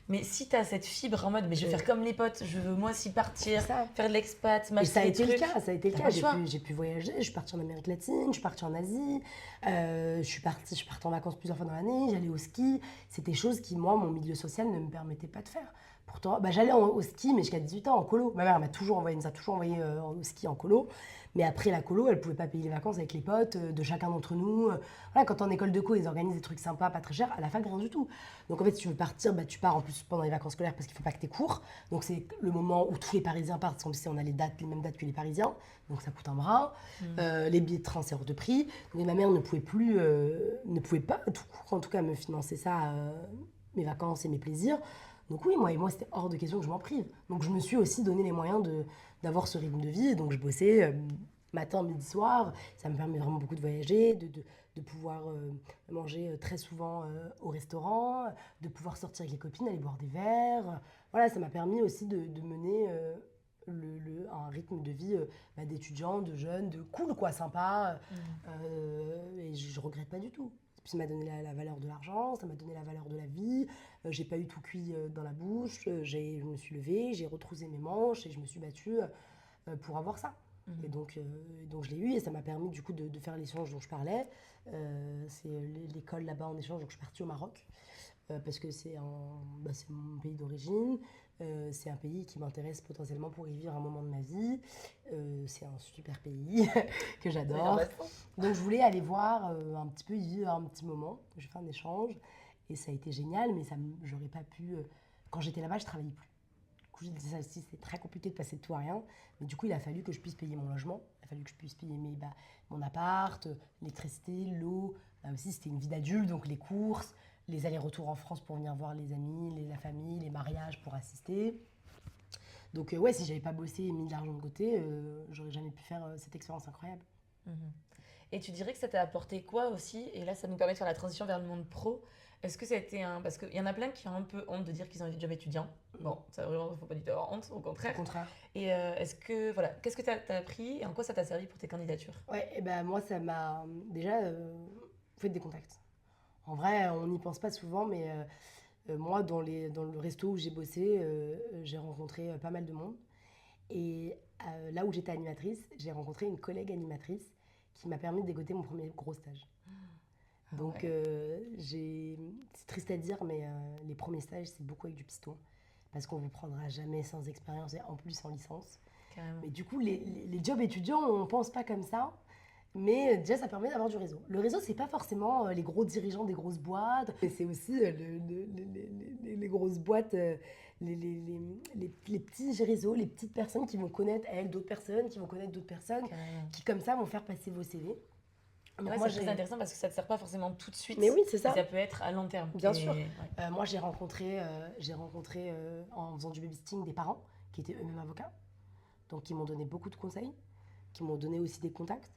Mais si t'as cette fibre en mode, mais je vais faire comme les potes, je veux moi aussi partir, faire de l'expat, m'acheter. Et ça a été le cas, J'ai pu voyager, je suis partie en Amérique latine, je suis partie en Asie, je suis partie en vacances plusieurs fois dans l'année, j'allais au ski. C'était des choses qui, moi, mon milieu social ne me permettait pas de faire. Pourtant, j'allais au ski, mais jusqu'à 18 ans en colo. Ma mère m'a toujours envoyé, au ski en colo. Mais après la colo, elle pouvait pas payer les vacances avec les potes de chacun d'entre nous. Voilà, quand en école de co, ils organisent des trucs sympas, pas très chers, à la fac, rien du tout. Donc en fait, si tu veux partir, tu pars en plus pendant les vacances scolaires parce qu'il faut pas que tu aies cours. Donc c'est le moment où tous les Parisiens partent, parce qu'on sait, on a les mêmes dates que les Parisiens. Donc ça coûte un bras. Les billets de train, c'est hors de prix. Donc ma mère ne pouvait pas, tout court, en tout cas, me financer ça, mes vacances et mes plaisirs. Donc oui, moi, c'était hors de question que je m'en prive. Donc je me suis aussi donné les moyens d'avoir ce rythme de vie. Et donc je bossais matin, midi, soir. Ça me permet vraiment beaucoup de voyager, de pouvoir manger très souvent au restaurant, de pouvoir sortir avec les copines, aller boire des verres. Voilà, ça m'a permis aussi de mener un rythme de vie d'étudiant, de jeune, de cool, quoi, sympa. Et je regrette pas du tout. Puis ça m'a donné la valeur de l'argent, ça m'a donné la valeur de la vie. J'ai pas eu tout cuit dans la bouche. Je me suis levée, j'ai retroussé mes manches et je me suis battue pour avoir ça. Et donc je l'ai eu et ça m'a permis du coup de faire l'échange dont je parlais. C'est l'école là-bas en échange, donc je suis partie au Maroc parce que c'est mon pays d'origine. C'est un pays qui m'intéresse potentiellement pour y vivre un moment de ma vie. C'est un super pays que j'adore. Donc je voulais aller voir un petit peu, y vivre un petit moment. J'ai fait un échange et ça a été génial, mais j'aurais pas pu... Quand j'étais là-bas, je travaillais plus. Du coup, je disais ça aussi, c'est très compliqué de passer de tout à rien. Mais du coup, il a fallu que je puisse payer mon logement. Il a fallu que je puisse payer mon appart, l'électricité, l'eau. Là aussi, c'était une vie d'adulte, donc les courses, les allers-retours en France pour venir voir les amis, la famille, les mariages pour assister. Donc ouais, si j'avais pas bossé et mis de l'argent de côté, j'aurais jamais pu faire cette expérience incroyable. Et tu dirais que ça t'a apporté quoi aussi? Et là, ça nous permet de faire la transition vers le monde pro. Est-ce que ça a été parce qu'il y en a plein qui ont un peu honte de dire qu'ils ont un job étudiant. Bon, ça vraiment, faut pas du tout avoir honte, au contraire. Au contraire. Et qu'est-ce que t'as appris et en quoi ça t'a servi pour tes candidatures? Ouais, et moi, ça m'a déjà fait des contacts. En vrai, on n'y pense pas souvent, mais moi, dans le resto où j'ai bossé, j'ai rencontré pas mal de monde. Et là où j'étais animatrice, j'ai rencontré une collègue animatrice qui m'a permis de dégoter mon premier gros stage. Donc, c'est triste à dire, mais les premiers stages, c'est beaucoup avec du piston. Parce qu'on ne vous prendra jamais sans expérience et en plus en licence. Carrément. Mais du coup, les jobs étudiants, on ne pense pas comme ça. Mais déjà, ça permet d'avoir du réseau. Le réseau, c'est pas forcément les gros dirigeants des grosses boîtes. C'est aussi les grosses boîtes, les petits réseaux, les petites personnes qui vont connaître elles d'autres personnes, qui vont connaître d'autres personnes, qui comme ça vont faire passer vos CV. Ouais, c'est très intéressant parce que ça ne te sert pas forcément tout de suite. Mais oui, c'est ça. Ça peut être à long terme. Bien sûr. Ouais. Moi, j'ai rencontré en faisant du babysitting des parents qui étaient eux-mêmes avocats. Donc, qui m'ont donné beaucoup de conseils, qui m'ont donné aussi des contacts.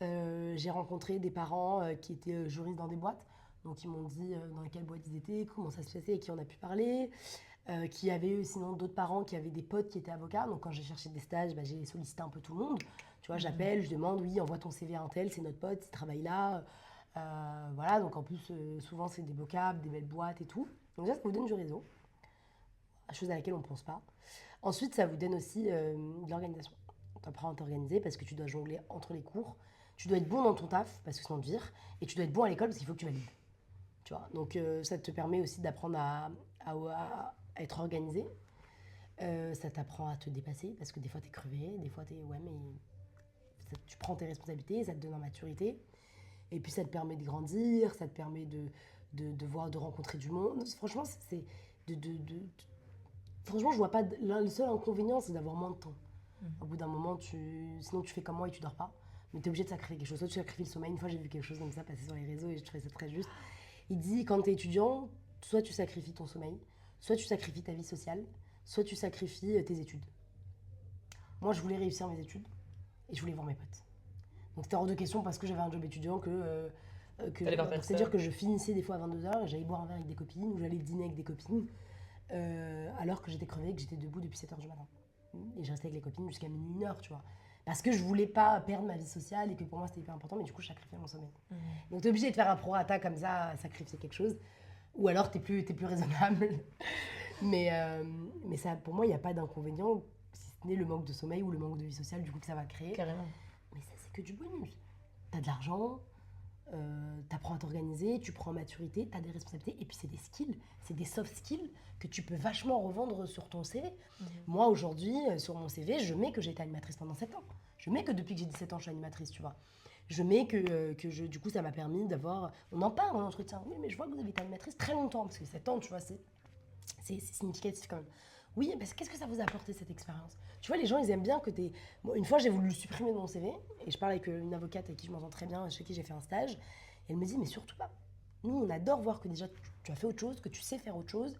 J'ai rencontré des parents qui étaient juristes dans des boîtes, donc ils m'ont dit dans quelle boîte ils étaient, comment ça se passait, avec qui on a pu parler, qui avaient sinon d'autres parents qui avaient des potes qui étaient avocats, donc quand j'ai cherché des stages, j'ai sollicité un peu tout le monde, tu vois, j'appelle, je demande, oui, envoie ton CV à un tel, c'est notre pote, il travaille là, voilà, donc en plus souvent c'est des vocables, des belles boîtes et tout, donc déjà ça vous donne du réseau, chose à laquelle on ne pense pas. Ensuite ça vous donne aussi de l'organisation. T'apprends à t'organiser parce que tu dois jongler entre les cours. Tu dois être bon dans ton taf parce que sinon on te vire. Et tu dois être bon à l'école parce qu'il faut que tu valides. Tu vois, donc ça te permet aussi d'apprendre à être organisé. Ça t'apprend à te dépasser parce que des fois t'es crevé, des fois t'es ouais mais tu prends tes responsabilités, ça te donne en maturité. Et puis ça te permet de grandir, ça te permet de voir, de rencontrer du monde. Franchement, franchement, je vois pas. Le seul inconvénient, c'est d'avoir moins de temps. Au bout d'un moment, sinon tu fais comme moi et tu dors pas. Mais tu es obligé de sacrifier quelque chose. Soit tu sacrifies le sommeil. Une fois, j'ai vu quelque chose comme ça passer sur les réseaux et je trouvais ça très juste. Il dit quand tu es étudiant, soit tu sacrifies ton sommeil, soit tu sacrifies ta vie sociale, soit tu sacrifies tes études. Moi, je voulais réussir mes études et je voulais voir mes potes. Donc c'était hors de question parce que j'avais un job étudiant c'est-à-dire que je finissais des fois à 22h et j'allais boire un verre avec des copines ou j'allais dîner avec des copines alors que j'étais crevée et que j'étais debout depuis 7h du matin. Et je restais avec les copines jusqu'à minuit, 1h, tu vois. Parce que je voulais pas perdre ma vie sociale et que pour moi c'était hyper important, mais du coup je sacrifiais mon sommeil. Donc t'es obligé de faire un prorata comme ça, sacrifier quelque chose. Ou alors t'es plus raisonnable. mais ça, pour moi, il n'y a pas d'inconvénient, si ce n'est le manque de sommeil ou le manque de vie sociale, du coup que ça va créer. Carrément. Mais ça, c'est que du bonus. T'as de l'argent, t'apprends à t'organiser, tu prends en maturité, t'as des responsabilités, et puis c'est des skills, c'est des soft skills que tu peux vachement revendre sur ton CV. Moi, aujourd'hui, sur mon CV, je mets que j'ai été animatrice pendant 7 ans. Je mets que depuis que j'ai 17 ans, je suis animatrice, tu vois. Je mets du coup, ça m'a permis d'avoir... On en parle en entretien. Oui, mais je vois que vous avez été animatrice très longtemps, parce que 7 ans, tu vois, c'est significatif quand même. Oui, parce qu'est-ce que ça vous a apporté cette expérience? Tu vois, les gens, ils aiment bien que t'es... Bon, une fois, j'ai voulu le supprimer de mon CV, et je parle avec une avocate avec qui je m'entends très bien, chez qui j'ai fait un stage, et elle me dit, mais surtout pas. Nous, on adore voir que déjà, tu as fait autre chose, que tu sais faire autre chose,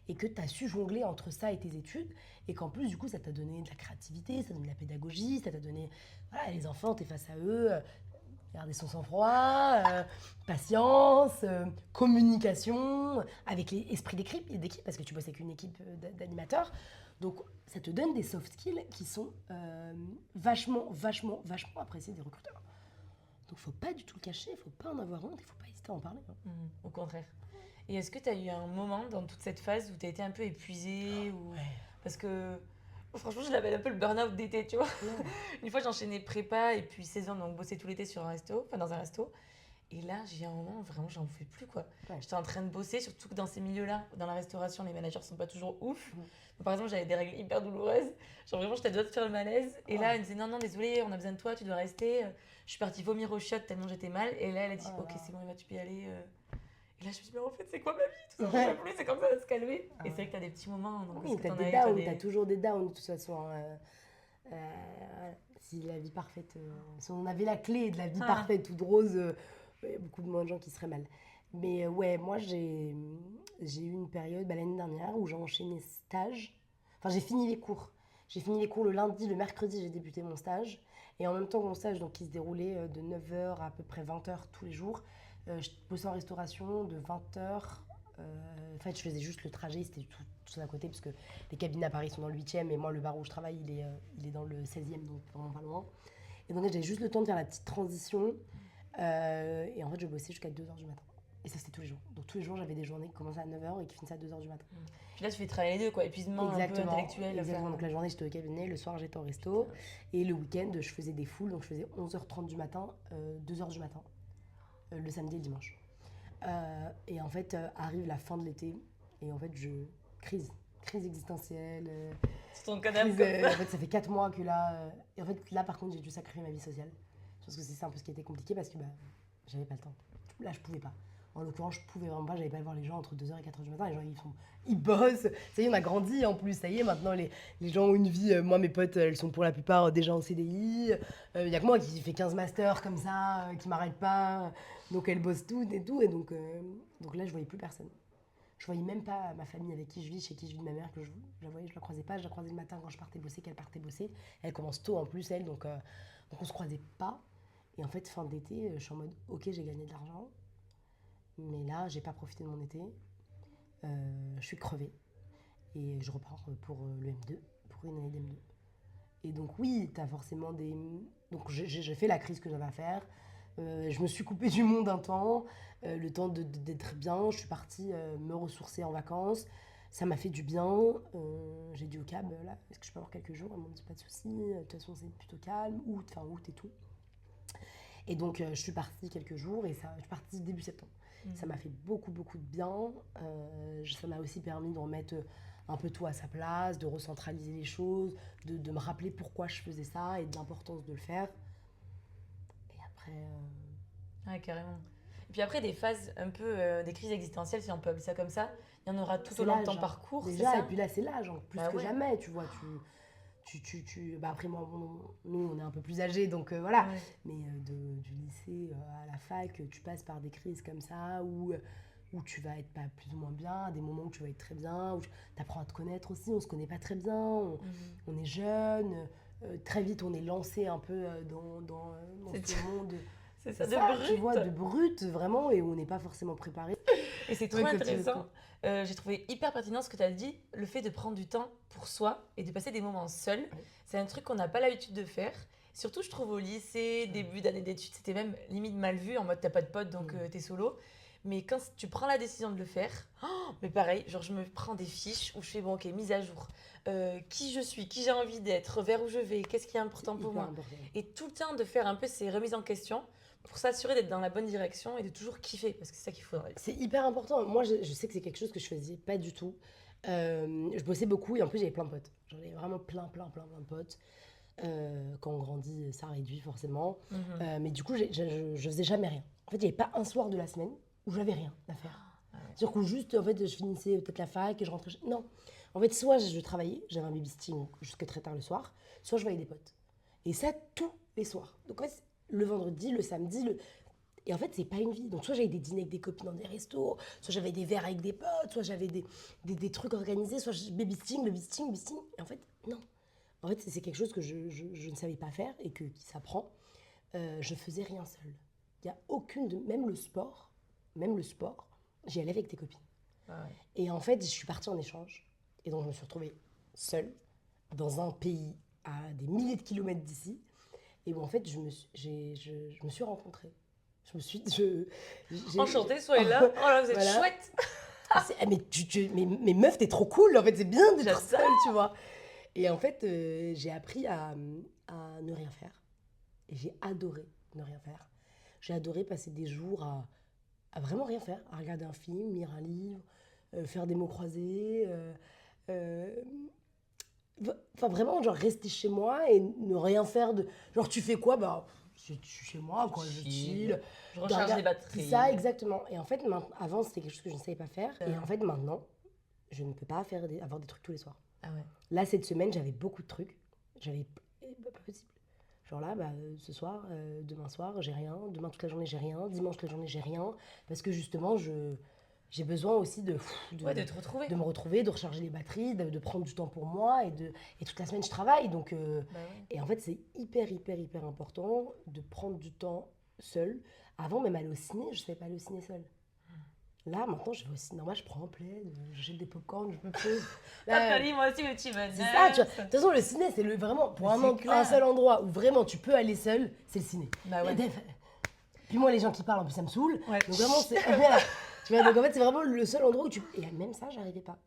et que tu as su jongler entre ça et tes études, et qu'en plus, du coup, ça t'a donné de la créativité, ça t'a donné de la pédagogie, ça t'a donné... Voilà, les enfants, t'es face à eux, garder son sang-froid, patience, communication, avec l'esprit d'équipe, parce que tu bosses avec une équipe d'animateurs. Donc, ça te donne des soft skills qui sont vachement appréciés des recruteurs. Donc, faut pas du tout le cacher, faut pas en avoir honte, il faut pas hésiter à en parler. Au contraire. Et est-ce que tu as eu un moment dans toute cette phase où tu as été un peu épuisée ou... Ouais. Parce que franchement, je l'avais un peu le burn-out d'été, tu vois. Ouais. Une fois, j'enchaînais prépa et puis saison, donc bosser tout l'été sur un resto, enfin dans un resto. Et là, j'ai un moment, vraiment, j'en pouvais plus, quoi. Ouais. J'étais en train de bosser, surtout que dans ces milieux-là, dans la restauration, les managers sont pas toujours ouf. Donc, par exemple, j'avais des règles hyper douloureuses. Genre, vraiment, j'étais à deux doigts de faire le malaise. Et là, elle me disait, non, désolé, on a besoin de toi, tu dois rester. Je suis partie vomir au shot tellement j'étais mal. Et là, elle a dit, ok, c'est bon, Eva, tu peux y aller. Et là, je me suis dit, mais en fait, c'est quoi ma vie? Tout ça, j'en peux plus, c'est comme ça de se calmer. Et c'est vrai que t'as des petits moments. Donc, oui, t'as des downs, t'as toujours des downs, de toute façon. Si la vie parfaite, si on avait la clé de la vie parfaite toute rose, il y a beaucoup moins de gens qui seraient mal. Mais ouais, moi j'ai eu une période l'année dernière où j'ai enchaîné stage. Enfin, j'ai fini les cours. J'ai fini les cours le lundi, le mercredi, j'ai débuté mon stage. Et en même temps que mon stage, donc, qui se déroulait de 9h à peu près 20h tous les jours, je bossais en restauration de 20h. En fait, je faisais juste le trajet, c'était tout à côté, parce que les cabines à Paris sont dans le 8e, et moi, le bar où je travaille, il est dans le 16e, donc vraiment pas loin. Et donc, j'avais juste le temps de faire la petite transition. Et en fait, je bossais jusqu'à 2h du matin. Et ça, c'était tous les jours. Donc, tous les jours, j'avais des journées qui commençaient à 9h et qui finissaient à 2h du matin. Puis là, tu fais travailler les deux, quoi. Épuisement un peu intellectuel. Exactement. Donc, la journée, j'étais au cabinet, le soir, j'étais au resto. Et le week-end, je faisais des foules. Donc, je faisais 11h30 du matin, 2h du matin, le samedi et le dimanche. Et en fait, arrive la fin de l'été. Et en fait, crise existentielle. C'est ton canapé. En fait, ça fait 4 mois que là... et en fait, là, par contre, j'ai dû sacrifier ma vie sociale. Je pense que c'est ça un peu ce qui était compliqué parce que j'avais pas le temps. Là, je pouvais pas. En l'occurrence, je pouvais vraiment pas, j'allais pas voir les gens entre 2h et 4h du matin. Les gens, ils bossent. Ça y est, on a grandi en plus. Ça y est, maintenant, les gens ont une vie. Moi, mes potes, elles sont pour la plupart déjà en CDI. Il y a que moi qui fais 15 masters comme ça, qui m'arrête pas. Donc, elles bossent toutes et tout. Et donc là, je voyais plus personne. Je voyais même pas ma famille avec qui je vis, chez qui je vis de ma mère, que je la voyais, je la croisais pas. Je la croisais le matin quand je partais bosser, qu'elle partait bosser. Elle commence tôt en plus, elle, donc on se croisait pas. Et en fait, fin d'été, je suis en mode, ok, j'ai gagné de l'argent, mais là, j'ai pas profité de mon été. Je suis crevée. Et je repars pour le M2, pour une année d'M2. Et donc oui, t'as forcément des... Donc j'ai fait la crise que j'avais à faire. Je me suis coupée du monde un temps, le temps d'être bien. Je suis partie me ressourcer en vacances. Ça m'a fait du bien. Je j'ai dit au cab, là, est-ce que je peux avoir quelques jours? Ils m'ont dit pas de souci, de toute façon c'est plutôt calme, fin août et tout. Et donc je suis partie quelques jours et je suis partie début septembre. Ça m'a fait beaucoup beaucoup de bien. Ça m'a aussi permis de remettre un peu tout à sa place, de recentraliser les choses, de me rappeler pourquoi je faisais ça et de l'importance de le faire. Et après... Ouais, carrément. Et puis après, des phases un peu, des crises existentielles, si on peut appeler ça comme ça, il y en aura tout c'est au long de l'âge, ton parcours, c'est déjà, ça? et puis là c'est l'âge, plus Bah que ouais. jamais, tu vois. Bah après moi, nous on est un peu plus âgés, donc voilà. Ouais. Mais du lycée à la fac, tu passes par des crises comme ça, où tu vas être pas plus ou moins bien, des moments où tu vas être très bien, où tu apprends à te connaître aussi, on se connaît pas très bien, on est jeune, très vite on est lancé un peu dans ce monde. C'est ça, de brut. Tu vois, de brut, vraiment, et où on n'est pas forcément préparé. Et c'est trop intéressant. J'ai trouvé hyper pertinent ce que tu as dit, le fait de prendre du temps pour soi et de passer des moments seuls. Ouais. C'est un truc qu'on n'a pas l'habitude de faire. Surtout, je trouve, au lycée, début d'année d'études, c'était même limite mal vu, en mode t'as pas de potes, donc t'es solo. Mais quand tu prends la décision de le faire, mais pareil, genre je me prends des fiches où je fais bon, ok, mise à jour. Qui je suis, qui j'ai envie d'être, vers où je vais, qu'est-ce qui est important pour moi. Important. Et tout le temps de faire un peu ces remises en question pour s'assurer d'être dans la bonne direction et de toujours kiffer, parce que c'est ça qu'il faut. C'est hyper important. Moi, je sais que c'est quelque chose que je faisais pas du tout. Je bossais beaucoup et en plus, j'avais plein de potes. J'en avais vraiment plein de potes. Quand on grandit, ça réduit forcément. Mais du coup, je faisais jamais rien. En fait, il n'y avait pas un soir de la semaine où j'avais rien à faire. C'est-à-dire que juste, en fait, je finissais peut-être la fac et je rentrais. Non. En fait, soit je travaillais, j'avais un babysitting jusque très tard le soir, soit je voyais des potes. Et ça, tous les soirs. Donc, en fait, le vendredi, le samedi, Et en fait, c'est pas une vie. Donc, soit j'avais des dîners avec des copines dans des restos, soit j'avais des verres avec des potes, soit j'avais des trucs organisés, soit babysitting. Et en fait, non. En fait, c'est quelque chose que je ne savais pas faire et qui s'apprend. Je faisais rien seule. Il y a aucune... Même le sport, j'y allais avec des copines. Ah ouais. Et en fait, je suis partie en échange. Et donc, je me suis retrouvée seule dans un pays à des milliers de kilomètres d'ici. Et où, en fait, je me suis rencontrée. Enchantée, soyez là. Oh là, vous êtes voilà. Chouette. Mais meuf, t'es trop cool. En fait, c'est bien d'être seule, tu vois. Et en fait, j'ai appris à ne rien faire. Et j'ai adoré ne rien faire. J'ai adoré passer des jours à vraiment rien faire, à regarder un film, lire un livre, faire des mots croisés. Enfin, vraiment, genre, rester chez moi et ne rien faire de... Genre, tu fais quoi? Bah, je suis chez moi, quoi, je chill. Je recharge les batteries. C'est ça, exactement. Et en fait, avant, c'était quelque chose que je ne savais pas faire. Et en fait, maintenant, je ne peux pas avoir des trucs tous les soirs. Ah ouais. Là, cette semaine, j'avais beaucoup de trucs. Pas possible. Genre là, ce soir, demain soir, j'ai rien. Demain, toute la journée, j'ai rien. Dimanche, toute la journée, j'ai rien. Parce que justement, j'ai besoin aussi de te retrouver. De me retrouver, de recharger les batteries, de prendre du temps pour moi. Et toute la semaine, je travaille. Donc, Et en fait, c'est hyper important de prendre du temps seul. Avant, même aller au ciné, je ne savais pas aller au ciné seul. Là, maintenant, je vais au cinéma, je prends en plaid, je jette des popcorn, je me pose. Paris, moi aussi, le petit bonheur. C'est ça, tu vois. De toute façon, le ciné, c'est vraiment, pour un seul endroit où vraiment tu peux aller seul, c'est le ciné. Bah ouais. Puis moi, les gens qui parlent, en plus, ça me saoule. Ouais. Donc vraiment, c'est... Voilà. Tu vois, donc en fait, c'est vraiment le seul endroit où tu... Et même ça, j'arrivais pas.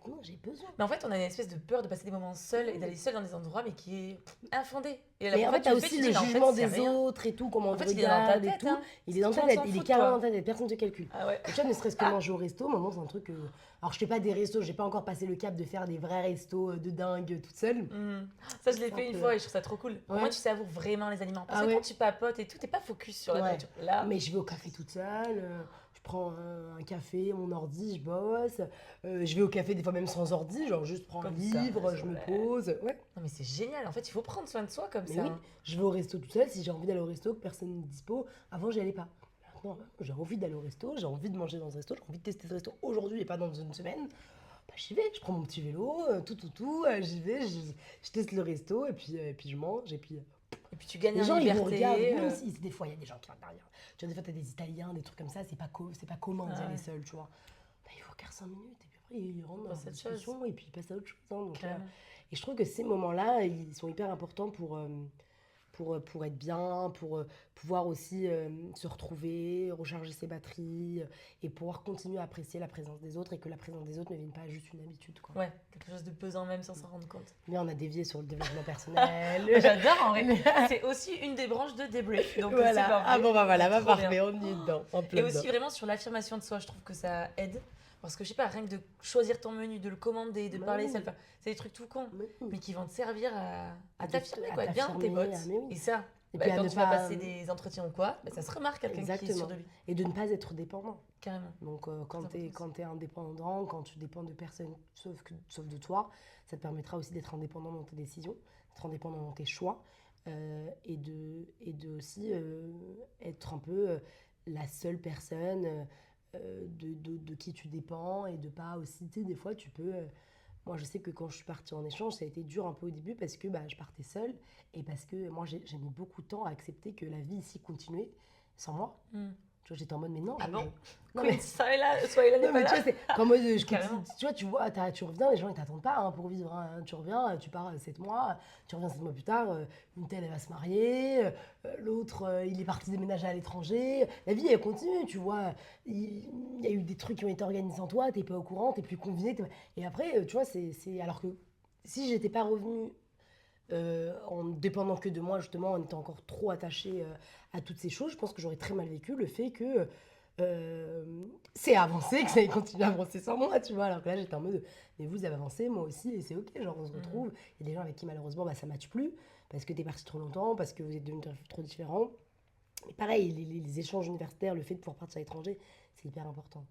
Maintenant, j'ai besoin. Mais en fait, on a une espèce de peur de passer des moments seuls et d'aller seul dans des endroits, mais qui est infondé. Et en fait, t'as aussi le jugement des autres et tout, comment on te regarde et tout. Il est dans ta tête, il est carrément dans ta tête, personne ne te calcule. Ah ouais. Tu vois, ne serait-ce que manger au resto, maintenant, c'est un truc... Alors, je fais pas des restos, j'ai pas encore passé le cap de faire des vrais restos de dingue toute seule. Ça, je l'ai fait une fois et je trouve ça trop cool. Pour moi, tu savoures vraiment les aliments. Parce que quand tu papotes et tout, t'es pas focus sur la nourriture. Là... Mais je vais au café toute seule... Je prends un café, mon ordi, je bosse. Je vais au café des fois même sans ordi, genre juste prends un livre, je me pose. Ouais. Non mais c'est génial, en fait il faut prendre soin de soi comme ça. Oui, je vais au resto toute seule, si j'ai envie d'aller au resto, que personne n'est dispo. Avant j'y allais pas. Maintenant j'ai envie d'aller au resto, j'ai envie de manger dans ce resto, j'ai envie de tester ce resto aujourd'hui et pas dans une semaine. Bah, j'y vais, je prends mon petit vélo, j'y vais, je teste le resto et puis je mange et puis tu gagnes les gens, en liberté. Ils vous regardent, même si des fois il y a des gens qui regardent derrière. Tu vois, des fois t'as des Italiens, des trucs comme ça, c'est pas commun d'y aller seul, tu vois. Bah, il faut 15 minutes et puis après ils rentrent dans la discussion et puis ils passent à autre chose. Hein, donc, et je trouve que ces moments-là, ils sont hyper importants pour pour être bien, pour pouvoir aussi se retrouver, recharger ses batteries et pouvoir continuer à apprécier la présence des autres et que la présence des autres ne vienne pas juste une habitude, quoi. Ouais, quelque chose de pesant même sans s'en rendre compte. Mais on a dévié sur le développement personnel. J'adore en vrai. C'est aussi une des branches de débrief. Donc voilà. c'est parfait. Ah bon, bah voilà, Trop parfait, bien. on y est dedans. Et aussi vraiment sur l'affirmation de soi, je trouve que ça aide. Parce que je sais pas, rien que de choisir ton menu, de le commander, de parler, ça le fait. C'est des trucs tout cons, mais qui vont te servir à t'affirmer, quoi, être bien dans tes bottes. Et ça, et puis quand tu vas passer des entretiens ou quoi, ça se remarque quelqu'un qui est sûr de lui. Et de ne pas être dépendant. Carrément. Donc quand tu es indépendant, quand tu dépends de personne sauf de toi, ça te permettra aussi d'être indépendant dans tes décisions, d'être indépendant dans tes choix et de aussi être un peu la seule personne de qui tu dépends et de pas aussi, tu sais, des fois tu peux... moi je sais que quand je suis partie en échange, ça a été dur un peu au début parce que je partais seule et parce que moi j'ai mis beaucoup de temps à accepter que la vie ici continuait sans moi. Tu vois, j'étais en mode, mais non. Ah bon non, mais ça est là, soyez là, n'est pas là. Tu vois, c'est comme mode, tu vois, tu reviens, les gens ils t'attendent pas pour vivre. Hein. Tu reviens, tu pars 7 mois, tu reviens 7 mois plus tard, une telle elle va se marier, l'autre il est parti déménager à l'étranger. La vie elle continue, tu vois. Il y a eu des trucs qui ont été organisés sans toi, t'es pas au courant, t'es plus convié. Et après, tu vois, c'est. Alors que si j'étais pas revenue en dépendant que de moi, justement, en étant encore trop attachée à toutes ces choses, je pense que j'aurais très mal vécu le fait que c'est avancé, que ça ait continué à avancer sans moi, tu vois. Alors que là, j'étais en mode, mais vous avez avancé, moi aussi, et c'est ok, genre on se retrouve. Il y a des gens avec qui, malheureusement, ça ne matche plus, parce que t'es parti trop longtemps, parce que vous êtes devenus trop différents. Mais pareil, les échanges universitaires, le fait de pouvoir partir à l'étranger, c'est hyper important.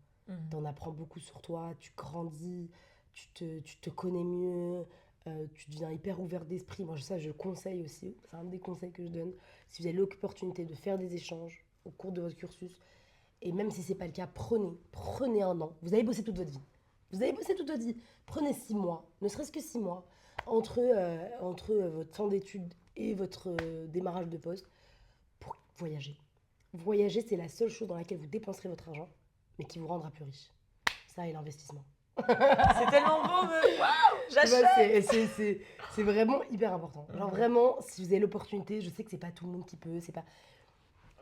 T'en apprends beaucoup sur toi, tu grandis, tu te connais mieux, tu deviens hyper ouvert d'esprit. Moi, ça, je conseille aussi, c'est un des conseils que je donne. Si vous avez l'opportunité de faire des échanges au cours de votre cursus, et même si ce n'est pas le cas, prenez un an. Vous avez bossé toute votre vie. Vous avez bossé toute votre vie. Prenez 6 mois, ne serait-ce que 6 mois, entre votre fin d'études et votre démarrage de poste, pour voyager. Voyager, c'est la seule chose dans laquelle vous dépenserez votre argent, mais qui vous rendra plus riche. Ça et l'investissement. C'est tellement beau, waouh, j'achète. C'est vraiment hyper important. Genre vraiment, si vous avez l'opportunité, je sais que c'est pas tout le monde qui peut, c'est pas...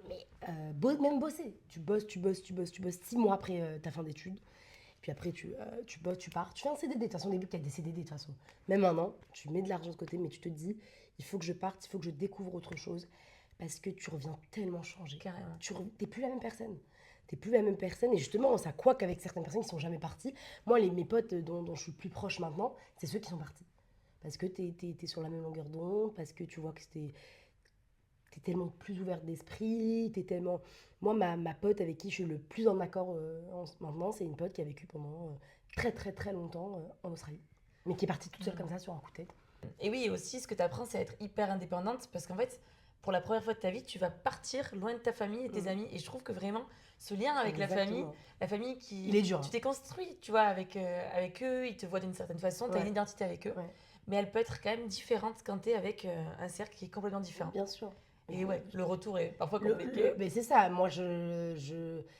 Mais même bosser. Tu bosses 6 mois après ta fin d'études. Puis après, tu bosses, tu pars. Tu fais un CDD. De toute façon, au début, tu as des CDD de toute façon. Même un an, tu mets de l'argent de côté, mais tu te dis, il faut que je parte, il faut que je découvre autre chose. Parce que tu reviens tellement changé. Carrément. Tu n'es plus la même personne. T'es plus la même personne. Et justement, ça coque avec certaines personnes qui sont jamais parties. Moi, mes potes dont je suis le plus proche maintenant, c'est ceux qui sont partis. Parce que t'es sur la même longueur d'onde, parce que tu vois que t'es tellement plus ouverte d'esprit, t'es tellement... Moi, ma pote avec qui je suis le plus en accord maintenant, c'est une pote qui a vécu pendant très très très longtemps en Australie. Mais qui est partie toute seule comme ça sur un coup de tête. Et oui, aussi, ce que tu apprends, c'est à être hyper indépendante parce qu'en fait, pour la première fois de ta vie, tu vas partir loin de ta famille et tes amis. Et je trouve que vraiment, ce lien avec la famille qui... Il est dur. Tu t'es construit, tu vois, avec eux, ils te voient d'une certaine façon, tu as une identité avec eux. Ouais. Mais elle peut être quand même différente quand tu es avec un cercle qui est complètement différent. Bien sûr. Et ouais, le retour est parfois compliqué. Mais c'est ça, moi,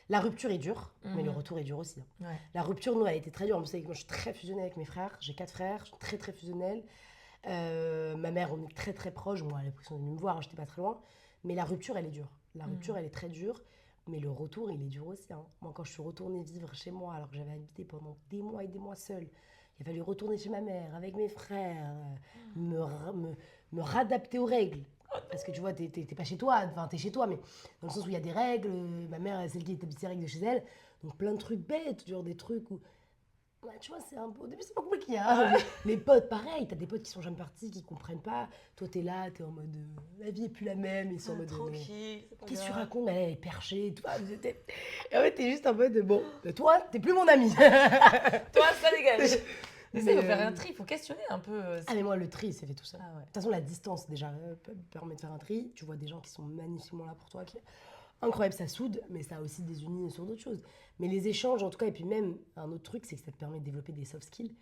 la rupture est dure, mais le retour est dur aussi. Hein. Ouais. La rupture, nous, elle a été très dure. Vous savez que moi, je suis très fusionnelle avec mes frères. J'ai 4 frères, je suis très très fusionnelle. Ma mère, on est très très proches. Moi, elle a l'impression de venir me voir, j'étais pas très loin. Mais la rupture, elle est dure. La rupture, elle est très dure. Mais le retour, il est dur aussi. Hein. Moi, quand je suis retournée vivre chez moi, alors que j'avais habité pendant des mois et des mois seule, il a fallu retourner chez ma mère, avec mes frères, me réadapter aux règles. Parce que tu vois, t'es pas chez toi, enfin t'es chez toi, mais dans le sens où il y a des règles, ma mère, c'est celle qui établit ses règles de chez elle, donc plein de trucs bêtes, genre des trucs où... Ouais, tu vois, c'est un peu... Au début, c'est pas compliqué, hein. Les potes, pareil, t'as des potes qui sont jamais partis, qui comprennent pas. Toi, t'es là, t'es en mode... la vie est plus la même, ils sont en mode... Tranquille, qu'est-ce que tu racontes? Elle est perchée et tout. Et en fait, t'es juste en mode... Bon, toi, t'es plus mon ami. Toi, ça dégage. Mais ça, il faut faire un tri, il faut questionner un peu. Ah, mais moi, le tri, c'est fait tout ça. Ah, ouais. De toute façon, la distance, déjà, permet de faire un tri. Tu vois des gens qui sont magnifiquement là pour toi, qui... Incroyable, ça soude, mais ça a aussi des unis sur d'autres choses. Mais les échanges, en tout cas, et puis même, un autre truc, c'est que ça te permet de développer des soft skills,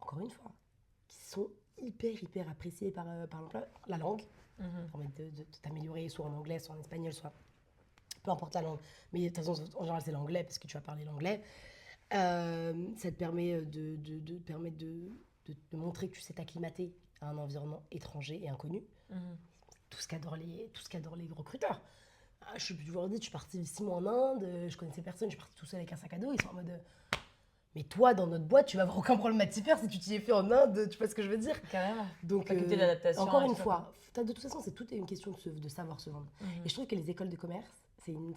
encore une fois, qui sont hyper appréciés par l'emploi. La langue, ça permet de t'améliorer, soit en anglais, soit en espagnol, soit... Peu importe la langue. Mais de toute façon, en général, c'est l'anglais, parce que tu vas parler l'anglais. Ça te permet de montrer que tu sais t'acclimater à un environnement étranger et inconnu. tout ce qu'adorent les recruteurs. Je suis toujours dit, je suis partie 6 mois en Inde, je connaissais personne, je suis partie tout seul avec un sac à dos. Ils sont en mode, mais toi, dans notre boîte, tu vas avoir aucun problème à t'y faire si tu t'y es fait en Inde, tu vois ce que je veux dire? Carrément. Donc, Faculté d'adaptation. encore une fois, de toute façon, c'est tout est une question de savoir se vendre. Mhm. Et je trouve que les écoles de commerce, c'est une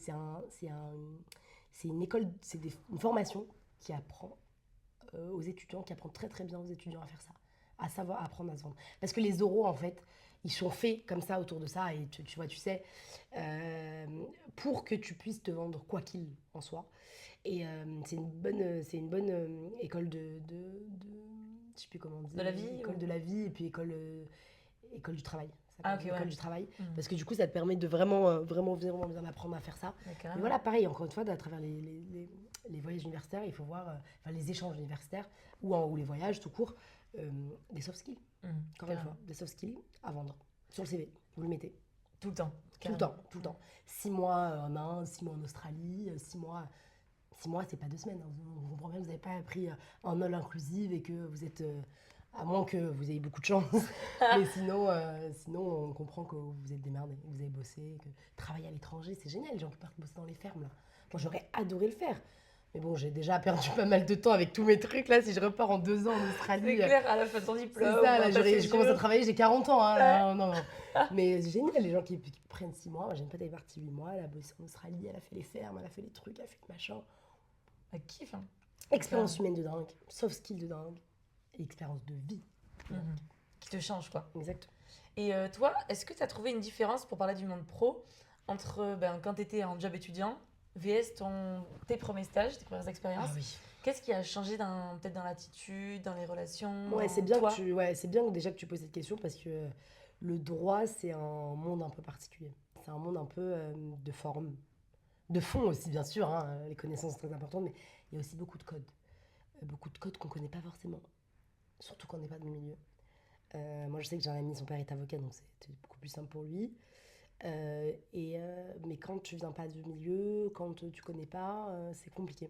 formation qui apprend aux étudiants, qui apprend très très bien aux étudiants à faire ça, à savoir apprendre à se vendre. Parce que les oraux, en fait, ils sont faits comme ça autour de ça, et tu vois, tu sais, pour que tu puisses te vendre quoi qu'il en soit. Et c'est une bonne école je sais plus comment dire. De la vie École de la vie, et puis école du travail. École du travail. Mhm. Parce que du coup, ça te permet de vraiment bien apprendre à faire ça. Mais voilà, pareil, encore une fois, à travers les voyages universitaires, il faut voir, les échanges universitaires, ou les voyages tout court, des soft skills. Encore une fois, des soft skills à vendre. Sur le CV, vous le mettez. Tout le temps. Tout le temps. 6 mois en Inde, 6 mois en Australie, 6 mois... 6 mois, c'est pas 2 semaines. Hein. On comprend bien que vous n'avez pas pris un all inclusive et que vous êtes... à moins que vous ayez beaucoup de chance. Mais sinon, on comprend que vous êtes démerdé, que vous avez bossé, que travailler à l'étranger, c'est génial, les gens qui partent bosser dans les fermes. Là. Moi, j'aurais adoré le faire. Mais bon, j'ai déjà perdu pas mal de temps avec tous mes trucs. Là, si je repars en 2 ans en Australie... C'est clair, à la fin de ton diplôme. C'est ça, là, je commence à travailler, j'ai 40 ans. Hein, là, non. Mais c'est génial, les gens qui prennent 6 mois. Moi, j'ai une pote, elle est partie 8 mois, elle a bossé en Australie, elle a fait les fermes, elle a fait les trucs, elle a fait le machin. Elle kiffe, hein. Expérience humaine de dingue, soft skill de dingue, et expérience de vie. Qui te change, quoi. Exact. Et toi, est-ce que tu as trouvé une différence, pour parler du monde pro, entre quand tu étais en job étudiant, vs tes premiers stages, tes premières expériences? Ah oui. Qu'est-ce qui a changé peut-être dans l'attitude, dans les relations? Ouais, c'est bien, c'est bien déjà que tu poses cette question, parce que le droit, c'est un monde un peu particulier. C'est un monde un peu de forme. De fond aussi, bien sûr, hein, les connaissances sont très importantes, mais il y a aussi beaucoup de codes. Beaucoup de codes qu'on ne connaît pas forcément, surtout quand on n'est pas dans le milieu. Moi, je sais que j'ai un ami, son père est avocat, donc c'était beaucoup plus simple pour lui. Mais quand tu viens pas du milieu, quand tu connais pas, c'est compliqué.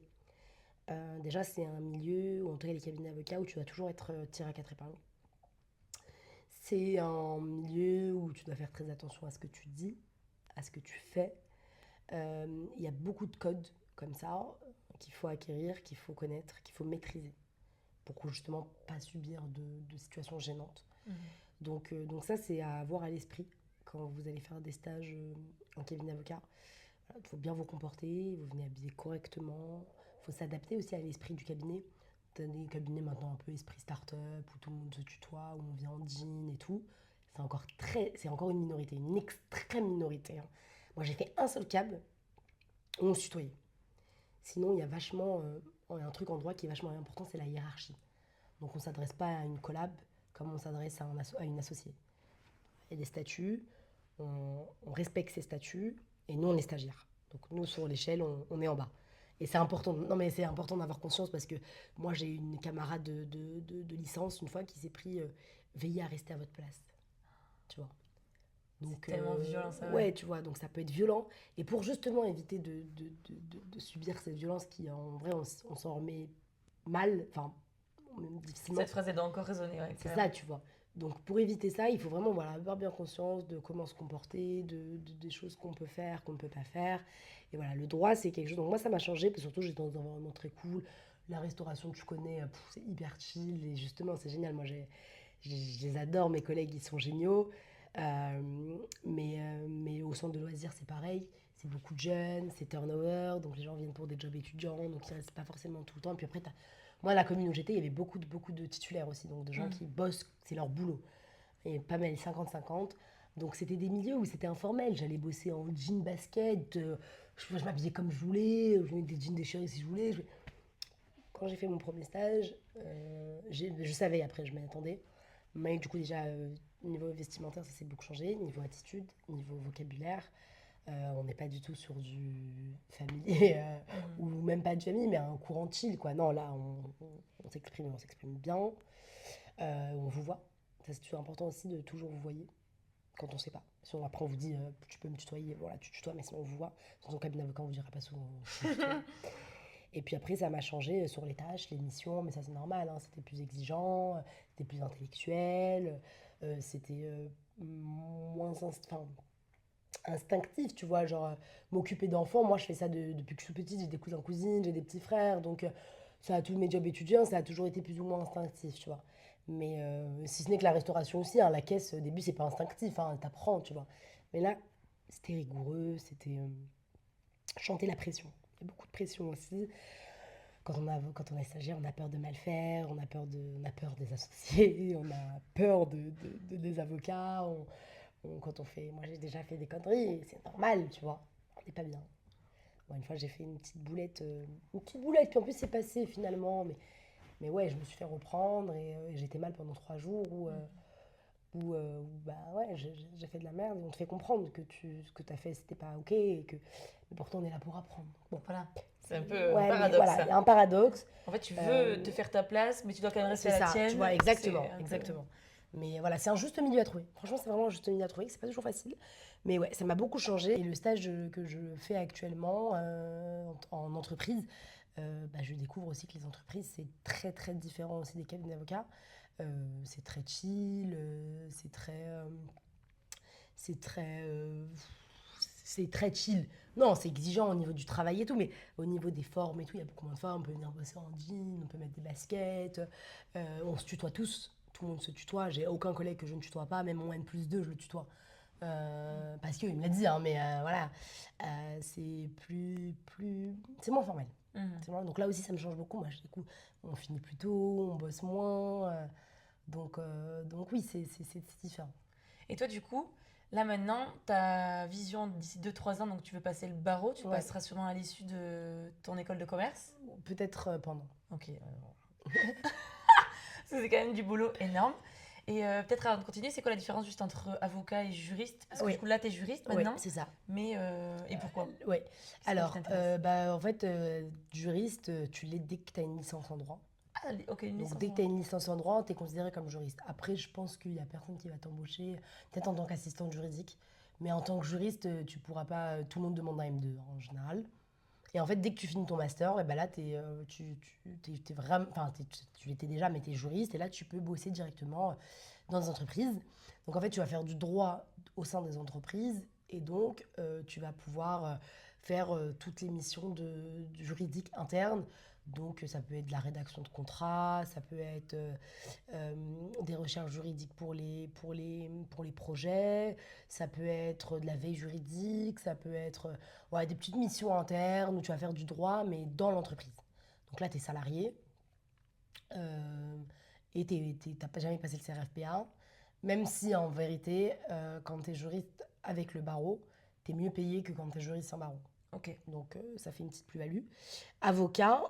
Déjà, c'est un milieu, ou en tout cas les cabinets d'avocats, où tu dois toujours être tiré à quatre épingles. C'est un milieu où tu dois faire très attention à ce que tu dis, à ce que tu fais. Il y a beaucoup de codes comme ça qu'il faut acquérir, qu'il faut connaître, qu'il faut maîtriser pour justement pas subir de situations gênantes. Donc ça, c'est à avoir à l'esprit quand vous allez faire des stages en cabinet d'avocat. Il faut bien vous comporter, vous venez habiller correctement. Il faut s'adapter aussi à l'esprit du cabinet. Tu as des cabinets maintenant un peu esprit start-up, où tout le monde se tutoie, où on vient en jean et tout. C'est encore une minorité, une extrême minorité. Hein. Moi, j'ai fait un seul câble où on se tutoyait. Sinon, il y a un truc en droit qui est vachement important, c'est la hiérarchie. Donc, on ne s'adresse pas à une collab comme on s'adresse à une associée. Il y a des statuts, on respecte ces statuts, et nous, on est stagiaires. Donc, nous, sur l'échelle, on est en bas. Et c'est important, non mais c'est important d'avoir conscience, parce que moi, j'ai une camarade de licence, une fois, qui s'est pris veiller à rester à votre place. Tu vois. Donc, c'est tellement violent, ça. Ouais, tu vois, donc ça peut être violent. Et pour justement éviter de subir cette violence qui, en vrai, on s'en remet mal, enfin, difficilement. Cette phrase, elle doit encore résonner, ouais. C'est ça, tu vois. Donc, pour éviter ça, il faut vraiment avoir bien conscience de comment se comporter, des choses qu'on peut faire, qu'on ne peut pas faire. Et voilà, le droit, c'est quelque chose... Donc, moi, ça m'a changé, parce que surtout, j'étais dans un environnement très cool. La restauration, tu connais, c'est hyper chill. Et justement, c'est génial. Moi, je les adore, mes collègues, ils sont géniaux. Mais au centre de loisirs, c'est pareil. C'est beaucoup de jeunes, c'est turnover. Donc, les gens viennent pour des jobs étudiants. Donc, ils ne restent pas forcément tout le temps. Et puis après, moi, la commune où j'étais, il y avait beaucoup de titulaires aussi, donc de gens qui bossent, c'est leur boulot. Et pas mal, 50-50. Donc, c'était des milieux où c'était informel. J'allais bosser en jean basket, je m'habillais comme je voulais, je mettais des jeans déchirés si je voulais. Quand j'ai fait mon premier stage, je savais, après, je m'y attendais. Mais du coup, déjà, niveau vestimentaire, ça s'est beaucoup changé. Niveau attitude, niveau vocabulaire. On n'est pas du tout sur du familier ou même pas de famille, mais un courant chill, quoi. Non, là, on s'exprime bien. On vous voit. Ça, c'est toujours important aussi de toujours vous voyer quand on ne sait pas. Si après, on vous dit, tu peux me tutoyer, voilà, tu tutoies, mais sinon, on vous voit. Dans un cabinet d'avocat, on ne vous dira pas souvent. Et puis après, ça m'a changé sur les tâches, les missions, mais ça, c'est normal. Hein, c'était plus exigeant, c'était plus intellectuel. c'était moins instinctif, tu vois, genre m'occuper d'enfants. Moi, je fais ça depuis que je suis petite, j'ai des cousins, cousines, j'ai des petits frères, donc ça a tous mes jobs étudiants, ça a toujours été plus ou moins instinctif, tu vois. Mais si ce n'est que la restauration aussi, hein, la caisse, au début, c'est pas instinctif, hein, t'apprends, tu vois. Mais là, c'était rigoureux, c'était chanter la pression. Il y a beaucoup de pression aussi. Quand on est stagiaire, on a peur de mal faire, on a peur des associés, on a peur des avocats. Quand on fait, moi j'ai déjà fait des conneries, et c'est normal, tu vois. On n'est pas bien. Bon, une fois j'ai fait une petite boulette, puis en plus c'est passé finalement. Mais ouais, je me suis fait reprendre et j'étais mal pendant 3 jours bah ouais, j'ai fait de la merde et on te fait comprendre que ce que t'as fait c'était pas ok mais pourtant on est là pour apprendre. Bon, Voilà. C'est un peu un ouais, mais paradoxe, voilà, il ça. y a un paradoxe. En fait, tu veux Euh, te faire ta place, mais tu dois quand même rester c'est à la ça, tu vois, tienne. C'est exactement, un peu... exactement. Mais voilà, c'est un juste milieu à trouver. Franchement, c'est vraiment un juste milieu à trouver. C'est pas toujours facile. Mais ouais, ça m'a beaucoup changé. Et le stage que je fais actuellement en entreprise, bah, je découvre aussi que les entreprises, c'est très très différent aussi des cabinets d'avocats. C'est très chill, c'est très, c'est très chill. Non, c'est exigeant au niveau du travail et tout, mais au niveau des formes et tout, il y a beaucoup moins de formes. On peut venir bosser en jean, on peut mettre des baskets, on se tutoie tous. Tout le monde se tutoie. J'ai aucun collègue que je ne tutoie pas, même mon N+2, je le tutoie. Parce qu'il me l'a dit, hein, mais voilà. C'est c'est moins formel. Mhm. Donc là aussi, ça me change beaucoup. Moi, du coup, on finit plus tôt, on bosse moins. Donc oui, c'est différent. Et toi, du coup, là maintenant, ta vision d'ici 2 3 ans, donc tu veux passer le barreau, tu Ouais, passeras sûrement à l'issue de ton école de commerce. peut-être pendant. Ok. C'est quand même du boulot énorme. Et peut-être avant de continuer, c'est quoi la différence juste entre avocat et juriste? Parce que Oui, du coup, là, tu es juriste oui, maintenant. c'est ça. Mais et pourquoi? Oui. C'est quoi qui Alors, t'intéresse? bah, en fait, juriste, tu l'es dès que tu as une licence en droit. Ah, ok, une Donc, licence dès que en tu as droit. une licence en droit, tu es considéré comme juriste. Après, je pense qu'il n'y a personne qui va t'embaucher, peut-être en tant qu'assistante juridique. Mais en tant que juriste, tu pourras pas. Tout le monde demande un M2 en général. Et en fait, dès que tu finis ton master, et ben là, t'es vraiment, enfin, tu l'étais déjà, mais tu es juriste. Et là, tu peux bosser directement dans des entreprises. Donc, en fait, tu vas faire du droit au sein des entreprises. Et donc, tu vas pouvoir faire toutes les missions juridiques internes. Donc, ça peut être de la rédaction de contrats, ça peut être euh, des recherches juridiques pour les projets, ça peut être de la veille juridique, ça peut être ouais, des petites missions internes où tu vas faire du droit, mais dans l'entreprise. Donc là, tu es salarié euh, et tu n'as pas jamais passé le CRFPA, même si en vérité, quand tu es juriste avec le barreau, tu es mieux payé que quand tu es juriste sans barreau. Ok. Donc ça fait une petite plus-value. Avocat,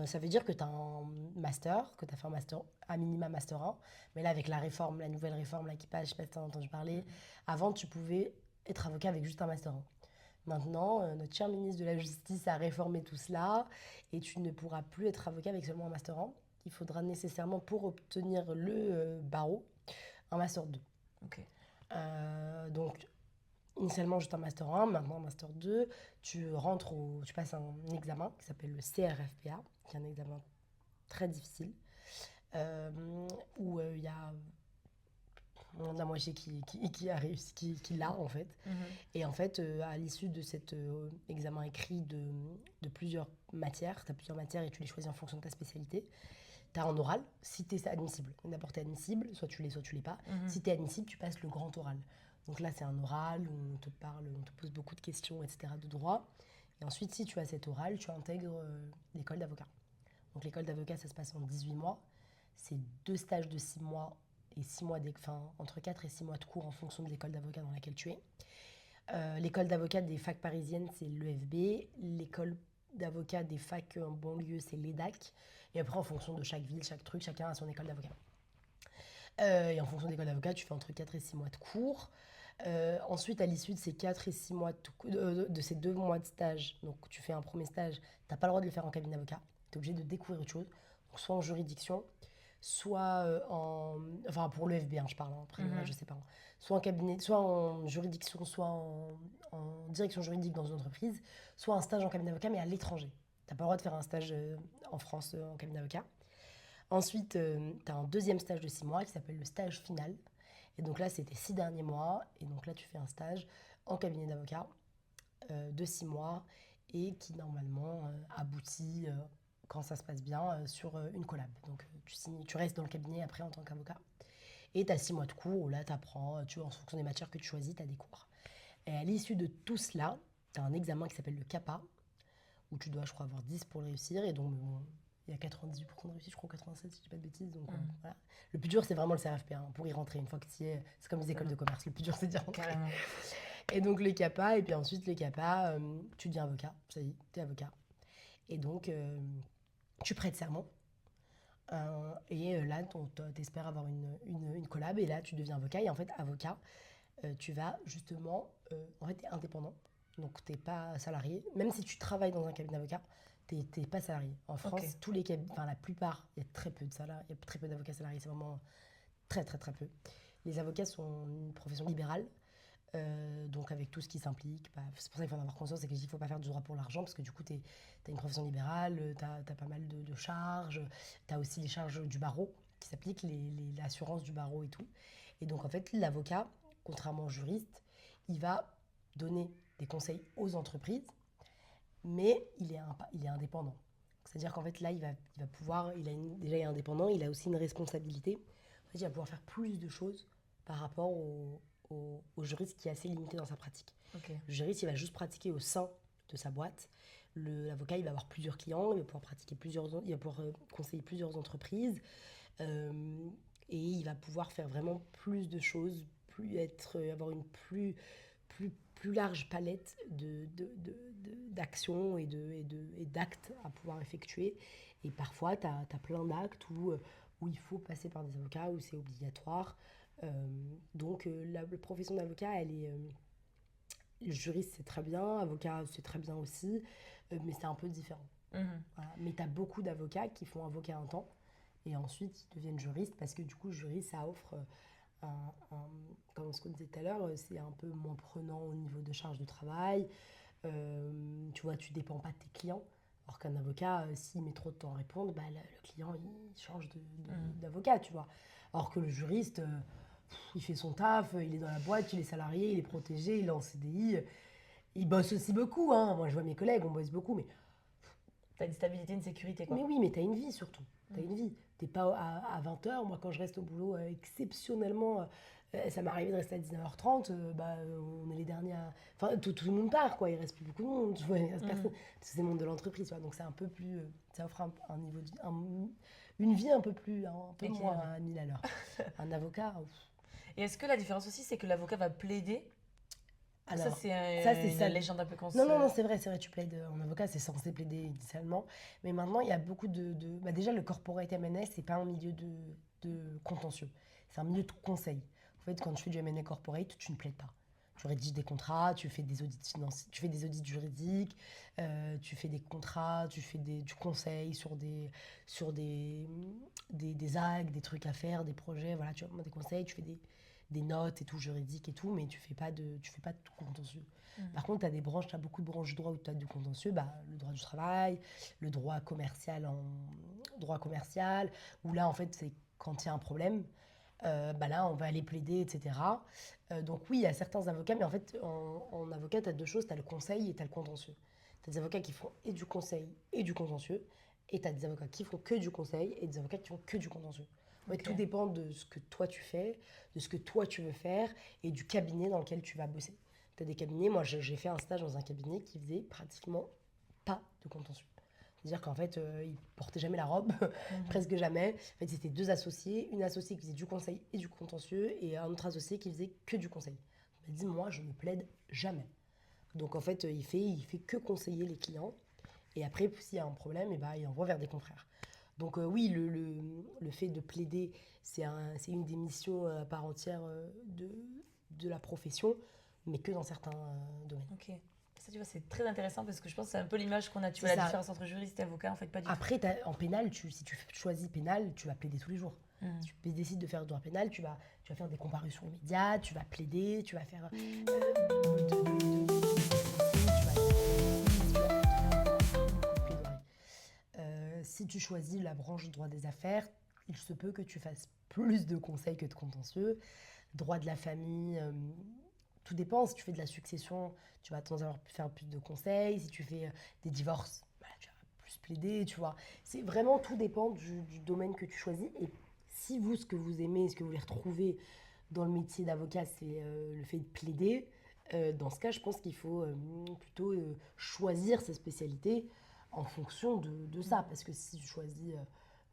ça veut dire que tu as un master, que tu as fait un master, à minima master 1. Mais là, avec la réforme, la nouvelle réforme là, qui passe, je sais pas si tu as entendu parler, avant tu pouvais être avocat avec juste un master 1. Maintenant, notre cher ministre de la Justice a réformé tout cela et tu ne pourras plus être avocat avec seulement un master 1. Il faudra nécessairement, pour obtenir le barreau, un master 2. Ok. Donc, initialement juste un master 1, maintenant un master 2. Tu passes un examen qui s'appelle le CRFPA, qui est un examen très difficile, euh, où il y a moins de la moitié qui a réussi, qui l'a en fait. Mhm. Et en fait, à l'issue de cet examen écrit de plusieurs matières, tu as plusieurs matières et tu les choisis en fonction de ta spécialité. Tu as un oral, si tu es admissible. D'abord, tu es admissible, soit tu l'es pas. Mhm. Si tu es admissible, tu passes le grand oral. Donc là, c'est un oral où on te parle, on te pose beaucoup de questions, etc., de droit. Et ensuite, si tu as cet oral, tu intègres l'école d'avocat. Donc l'école d'avocat, ça se passe en 18 mois. C'est 2 stages de 6 mois et 6 mois, entre 4 et 6 mois de cours en fonction de l'école d'avocat dans laquelle tu es. L'école d'avocat des facs parisiennes, c'est l'EFB. L'école d'avocat des facs en banlieue, c'est l'EDAC. Et après, en fonction de chaque ville, chaque truc, chacun a son école d'avocat. Et en fonction de l'école d'avocat, tu fais entre 4 et 6 mois de cours. Ensuite, à l'issue de ces 4 et 6 mois de ces 2 mois de stage, donc tu fais un premier stage, tu n'as pas le droit de le faire en cabinet d'avocat. Tu es obligé de découvrir autre chose. Donc, soit en juridiction, soit enfin, pour le FB, hein, je parle, hein, après, Mhm. je sais pas. Soit en cabinet, soit en juridiction, soit en direction juridique dans une entreprise, soit un stage en cabinet d'avocat, mais à l'étranger. Tu n'as pas le droit de faire un stage en France en cabinet d'avocat. Ensuite, tu as un deuxième stage de 6 mois qui s'appelle le stage final. Et donc là, c'est tes 6 derniers mois. Et donc là, tu fais un stage en cabinet d'avocat de 6 mois et qui normalement aboutit, quand ça se passe bien, sur une collab. Donc tu restes dans le cabinet après en tant qu'avocat. Et tu as 6 mois de cours où là, tu apprends, en fonction des matières que tu choisis, tu as des cours. Et à l'issue de tout cela, tu as un examen qui s'appelle le CAPA, où tu dois, je crois, avoir 10 pour le réussir. Et donc, bon, il y a 98% de réussite, je crois, 87 si je dis pas de bêtises. Donc, voilà. Le plus dur, c'est vraiment le CRFP, pour y rentrer. Une fois que tu y es, c'est comme les écoles de commerce. Le plus dur, c'est d'y rentrer. Carrément. Et donc, les CAPA, et puis ensuite, les CAPA, tu deviens avocat. Ça y est, tu es avocat. Et donc, tu prêtes serment. Et là, tu espères avoir une collab. Et là, tu deviens avocat. Et en fait, avocat, tu vas justement... en fait, tu es indépendant. Donc, tu n'es pas salarié. Même si tu travailles dans un cabinet d'avocat, tu n'es pas salarié. En France, tous les la plupart, il y a très peu de salariés, il y a très peu d'avocats salariés. C'est vraiment très, très, très peu. Les avocats sont une profession libérale. Donc avec tout ce qui s'implique, c'est pour ça qu'il faut en avoir conscience, c'est qu'il ne faut pas faire du droit pour l'argent, parce que du coup tu as une profession libérale, tu as pas mal de charges, tu as aussi les charges du barreau qui s'appliquent, l'assurance du barreau et tout. Et donc en fait l'avocat, contrairement au juriste, il va donner des conseils aux entreprises, mais il est indépendant. C'est-à-dire qu'en fait là il va pouvoir, déjà il est indépendant, il a aussi une responsabilité, en fait, il va pouvoir faire plus de choses par rapport au juriste qui est assez limité dans sa pratique. Le juriste, il va juste pratiquer au sein de sa boîte. L'avocat, il va avoir plusieurs clients, il va pouvoir il va pouvoir conseiller plusieurs entreprises et il va pouvoir faire vraiment plus de choses, avoir une plus large palette d'actions et d'actes à pouvoir effectuer. Et parfois, tu as plein d'actes où il faut passer par des avocats, où c'est obligatoire. Donc la profession d'avocat, elle est... juriste, c'est très bien, avocat, c'est très bien aussi, mais c'est un peu différent. Voilà. Mais tu as beaucoup d'avocats qui font avocat un temps et ensuite ils deviennent juristes parce que du coup, juriste, ça offre comme ce qu'on disait tout à l'heure, c'est un peu moins prenant au niveau de charge de travail. Tu vois, tu dépends pas de tes clients. Alors qu'un avocat, s'il met trop de temps à répondre, le client, il change d'avocat, tu vois. Alors que le juriste... il fait son taf, il est dans la boîte, il est salarié, il est protégé, il est en CDI. Il bosse aussi beaucoup. Moi, je vois mes collègues, on bosse beaucoup. Mais t'as une stabilité, une sécurité, quoi. Mais oui, mais t'as une vie surtout. T'as une vie. T'es pas à 20h. Moi, quand je reste au boulot, exceptionnellement, ça m'est arrivé de rester à 19h30. On est les derniers à... Enfin, tout le monde part, quoi. Il reste plus beaucoup de monde. Tu vois, il reste personne. Parce que c'est le monde de l'entreprise, tu vois. Donc, c'est un peu plus... ça offre un niveau de vie... une vie un peu moins à 1000 à l'heure. Un avocat... Et est-ce que la différence aussi, c'est que l'avocat va plaider? Alors, ça, c'est une légende un peu qu'on Non, c'est vrai, tu plaides en avocat, c'est censé plaider initialement. Mais maintenant, il y a beaucoup déjà, le corporate M&A, c'est pas un milieu de contentieux. C'est un milieu de conseil. En fait, quand tu fais du M&A corporate, tu ne plaides pas. Tu rédiges des contrats, tu fais des audits financiers, tu fais des audits juridiques, tu fais des contrats, tu conseilles sur des actes, des trucs à faire, des projets, voilà, tu as vraiment des conseils, tu fais des notes et tout, juridiques et tout, mais tu fais pas de tout contentieux. Par contre, tu as beaucoup de branches du droit où tu as du contentieux, le droit du travail, le droit commercial où là, en fait, c'est quand il y a un problème, là, on va aller plaider, etc. Donc oui, il y a certains avocats, mais en fait, en avocat, tu as deux choses, tu as le conseil et tu as le contentieux. Tu as des avocats qui font et du conseil et du contentieux, et tu as des avocats qui font que du conseil et des avocats qui font que du contentieux. En fait, tout dépend de ce que toi tu fais, de ce que toi tu veux faire et du cabinet dans lequel tu vas bosser. Tu as des cabinets, moi j'ai fait un stage dans un cabinet qui faisait pratiquement pas de contentieux. C'est-à-dire qu'en fait, ils portaient jamais la robe, presque jamais. En fait, c'était deux associés, une associée qui faisait du conseil et du contentieux et un autre associé qui faisait que du conseil. Il m'a dit, moi, je ne plaide jamais. Donc en fait, il fait que conseiller les clients. Et après, s'il y a un problème, il envoie vers des confrères. Donc oui, le fait de plaider, c'est une des missions à part entière de la profession, mais que dans certains domaines. Ok. Ça, tu vois, c'est très intéressant parce que je pense que c'est un peu l'image qu'on a. Tu vois, la différence entre juriste et avocat, en fait, pas du tout. Après, en pénal, si tu choisis pénal, tu vas plaider tous les jours. Si tu décides de faire droit pénal, tu vas faire des comparutions immédiates, tu vas plaider, tu vas faire... si tu choisis la branche du droit des affaires, il se peut que tu fasses plus de conseils que de contentieux. Droit de la famille, tout dépend. Si tu fais de la succession, tu vas tendance à faire plus de conseils. Si tu fais des divorces, voilà, tu vas plus plaider, tu vois. C'est vraiment, tout dépend du domaine que tu choisis. Et si vous, ce que vous aimez, ce que vous voulez retrouver dans le métier d'avocat, c'est le fait de plaider, dans ce cas, je pense qu'il faut plutôt choisir sa spécialité en fonction de ça. Parce que si tu choisis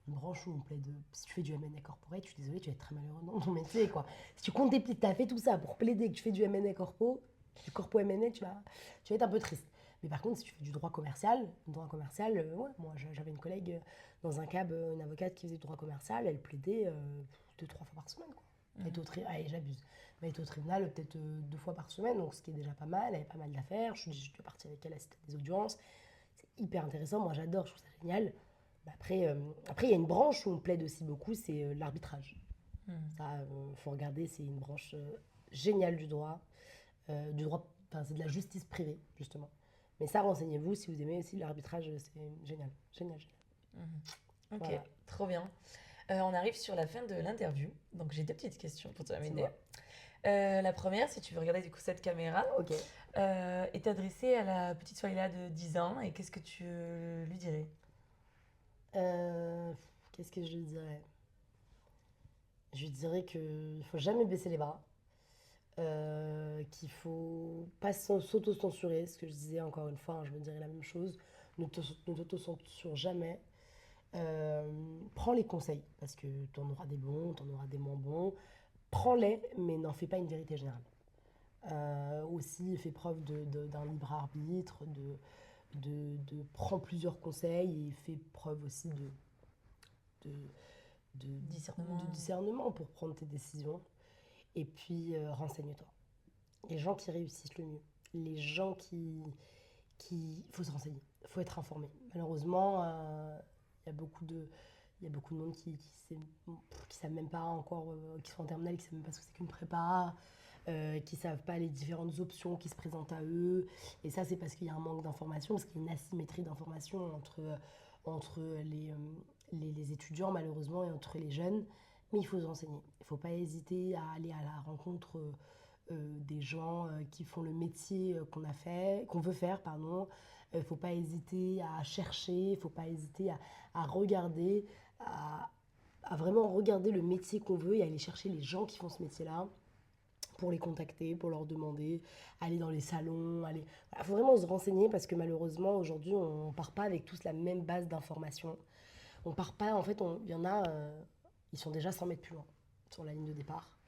une branche où on plaide, si tu fais du M&A corporate, je suis désolée, tu vas être très malheureux dans ton métier, quoi. Si tu comptes tu as fait tout ça pour plaider, que tu fais du M&A corpo, du corpo M&A, tu vas être un peu triste. Mais par contre, si tu fais du droit commercial, ouais, moi j'avais une collègue dans un cab, une avocate qui faisait du droit commercial, elle plaidait 2-3 fois par semaine, quoi. Elle était allez, j'abuse. Mais elle était au tribunal peut-être 2 fois par semaine, donc ce qui est déjà pas mal. Elle avait pas mal d'affaires. Je suis partie avec elle assister à des audiences. C'est hyper intéressant. Moi, j'adore, je trouve ça génial. Mais après, il y a une branche où on plaide aussi beaucoup, c'est l'arbitrage. Ça, faut regarder, c'est une branche géniale du droit. Enfin, c'est de la justice privée, justement. Mais ça, renseignez-vous si vous aimez aussi l'arbitrage, c'est génial. Génial, génial. Ok, Voilà. trop bien. On arrive sur la fin de l'interview, donc j'ai 2 petites questions pour terminer. Dis-moi. La première, si tu veux regarder du coup cette caméra, Ok. est adressée à la petite Sohaila de 10 ans, et qu'est-ce que tu lui dirais? Qu'est-ce que je lui dirais? Je lui dirais qu'il ne faut jamais baisser les bras, qu'il faut pas s'auto-censurer, ce que je disais encore une fois, hein, je me dirais la même chose, ne t'auto-censure jamais. Prends les conseils, parce que tu en auras des bons, tu en auras des moins bons. Prends-les, mais n'en fais pas une vérité générale. Aussi, fais preuve d'un libre arbitre, prends plusieurs conseils et fais preuve aussi de, Discernement. de discernement pour prendre tes décisions. Et puis, renseigne-toi. Les gens qui réussissent le mieux, les gens il faut se renseigner, il faut être informé. Malheureusement, il y a beaucoup de monde qui savent même pas encore, qui sont en terminale, qui savent même pas ce que c'est qu'une prépa, qui savent pas les différentes options qui se présentent à eux. Et ça, c'est parce qu'il y a un manque d'information, parce qu'il y a une asymétrie d'information entre les étudiants, malheureusement, et entre les jeunes. Mais il faut se renseigner. Il ne faut pas hésiter à aller à la rencontre des gens qui font le métier qu'on veut faire, pardon. Il ne faut pas hésiter à chercher, il ne faut pas hésiter à regarder, à vraiment regarder le métier qu'on veut et aller chercher les gens qui font ce métier-là pour les contacter, pour leur demander, aller dans les salons, aller... Il faut vraiment se renseigner parce que malheureusement, aujourd'hui, on ne part pas avec tous la même base d'informations. On part pas, en fait, il y en a, ils sont déjà 100 mètres plus loin sur la ligne de départ.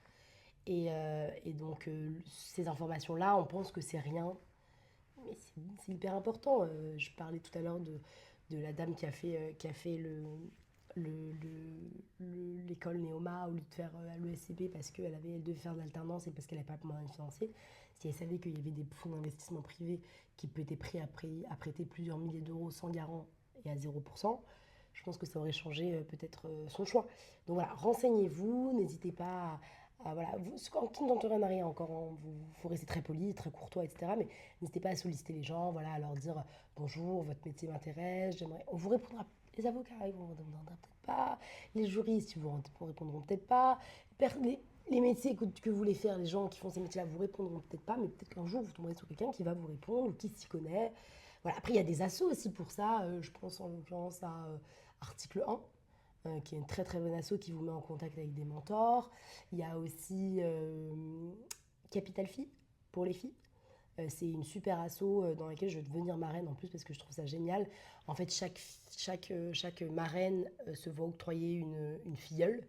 Et donc, ces informations-là, on pense que c'est rien, mais c'est hyper important. Je parlais tout à l'heure de la dame qui a fait l'école Néoma au lieu de faire à l'ESCP parce elle devait faire de l'alternance et parce qu'elle n'avait pas de moyens financiers. Si elle savait qu'il y avait des fonds d'investissement privés qui étaient prêts à prêter plusieurs milliers d'euros sans garant et à 0%, je pense que ça aurait changé peut-être son choix. Donc voilà, renseignez-vous, n'hésitez pas voilà, qui ne tente rien à rien encore, hein, faut rester très poli, très courtois, etc. Mais n'hésitez pas à solliciter les gens, voilà, à leur dire bonjour, votre métier m'intéresse, j'aimerais. On vous répondra. Les avocats, ils vous répondront peut-être pas. Les juristes, ils vous répondront peut-être pas. Les métiers que vous voulez faire, les gens qui font ces métiers-là, vous répondront peut-être pas, mais peut-être qu'un jour vous tomberez sur quelqu'un qui va vous répondre ou qui s'y connaît. Voilà. Après, il y a des assos aussi pour ça. Je pense en l'occurrence à Article 1. Qui est une très très bonne asso qui vous met en contact avec des mentors. Il y a aussi Capital Phi pour les filles. C'est une super asso dans laquelle je vais devenir marraine en plus parce que je trouve ça génial. En fait, chaque marraine se voit octroyer une filleule.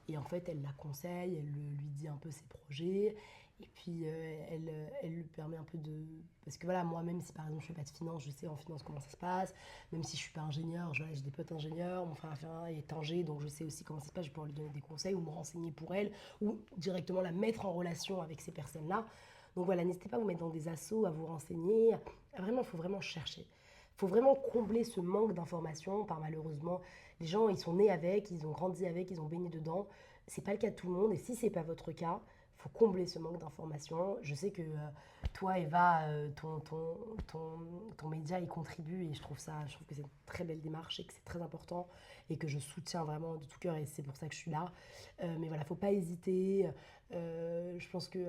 Et en fait, elle la conseille, elle lui dit un peu ses projets. Et puis, elle lui permet un peu de... Parce que voilà, moi, même si par exemple je ne fais pas de finance, je sais en finance comment ça se passe. Même si je ne suis pas ingénieur, j'ai des potes ingénieurs. Mon frère est ingé, donc je sais aussi comment ça se passe. Je peux lui donner des conseils ou me renseigner pour elle. Ou directement la mettre en relation avec ces personnes-là. Donc voilà, n'hésitez pas à vous mettre dans des assos, à vous renseigner. Vraiment, il faut vraiment chercher. Il faut vraiment combler ce manque d'informations par malheureusement, les gens, ils sont nés avec, ils ont grandi avec, ils ont baigné dedans. C'est pas le cas de tout le monde et si c'est pas votre cas, faut combler ce manque d'information. Je sais que toi, Eva, ton média, il contribue et je trouve que c'est une très belle démarche et que c'est très important et que je soutiens vraiment de tout cœur et c'est pour ça que je suis là. Mais voilà, faut pas hésiter. Je pense que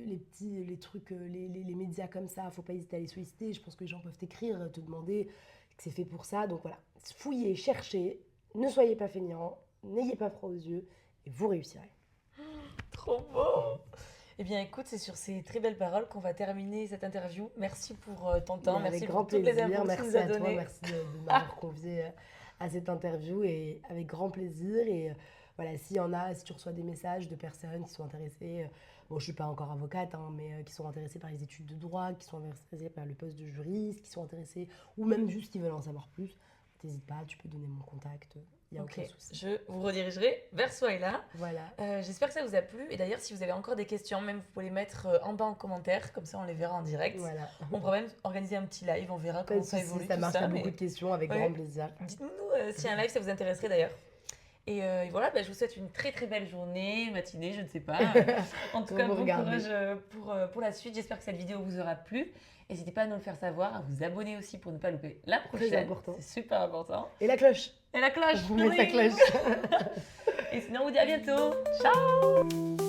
les trucs, les médias comme ça, faut pas hésiter à les solliciter. Je pense que les gens peuvent t'écrire, te demander que c'est fait pour ça. Donc voilà, fouillez, cherchez, ne soyez pas feignants, n'ayez pas froid aux yeux et vous réussirez. Trop beau! Eh bien, écoute, c'est sur ces très belles paroles qu'on va terminer cette interview. Merci pour ton temps, merci pour toutes les infos que tu nous as données. Merci de m'avoir convié à cette interview et avec grand plaisir. Et voilà, si tu reçois des messages de personnes qui sont intéressées, bon, je suis pas encore avocate, hein, mais qui sont intéressées par les études de droit, qui sont intéressées par le poste de juriste, qui sont intéressées, ou même juste qui veulent en savoir plus, n'hésite pas, tu peux donner mon contact. Il n'y a aucun souci. Je vous redirigerai vers Souhaïla. Voilà. J'espère que ça vous a plu. Et d'ailleurs, si vous avez encore des questions, même vous pouvez les mettre en bas en commentaire. Comme ça, on les verra en direct. Voilà. On pourra même organiser un petit live. On verra comment ça évolue. Ça marche, il y a beaucoup de questions avec grand plaisir. Dites-nous si un live, ça vous intéresserait d'ailleurs. Et voilà, je vous souhaite une très très belle journée, matinée, je ne sais pas. En tout cas, bon courage pour la suite. J'espère que cette vidéo vous aura plu. N'hésitez pas à nous le faire savoir, à vous abonner aussi pour ne pas louper la prochaine. Très important. C'est super important. Et la cloche. Et la cloche. Vous mettez la cloche. Et sinon, on vous dit à bientôt. Ciao.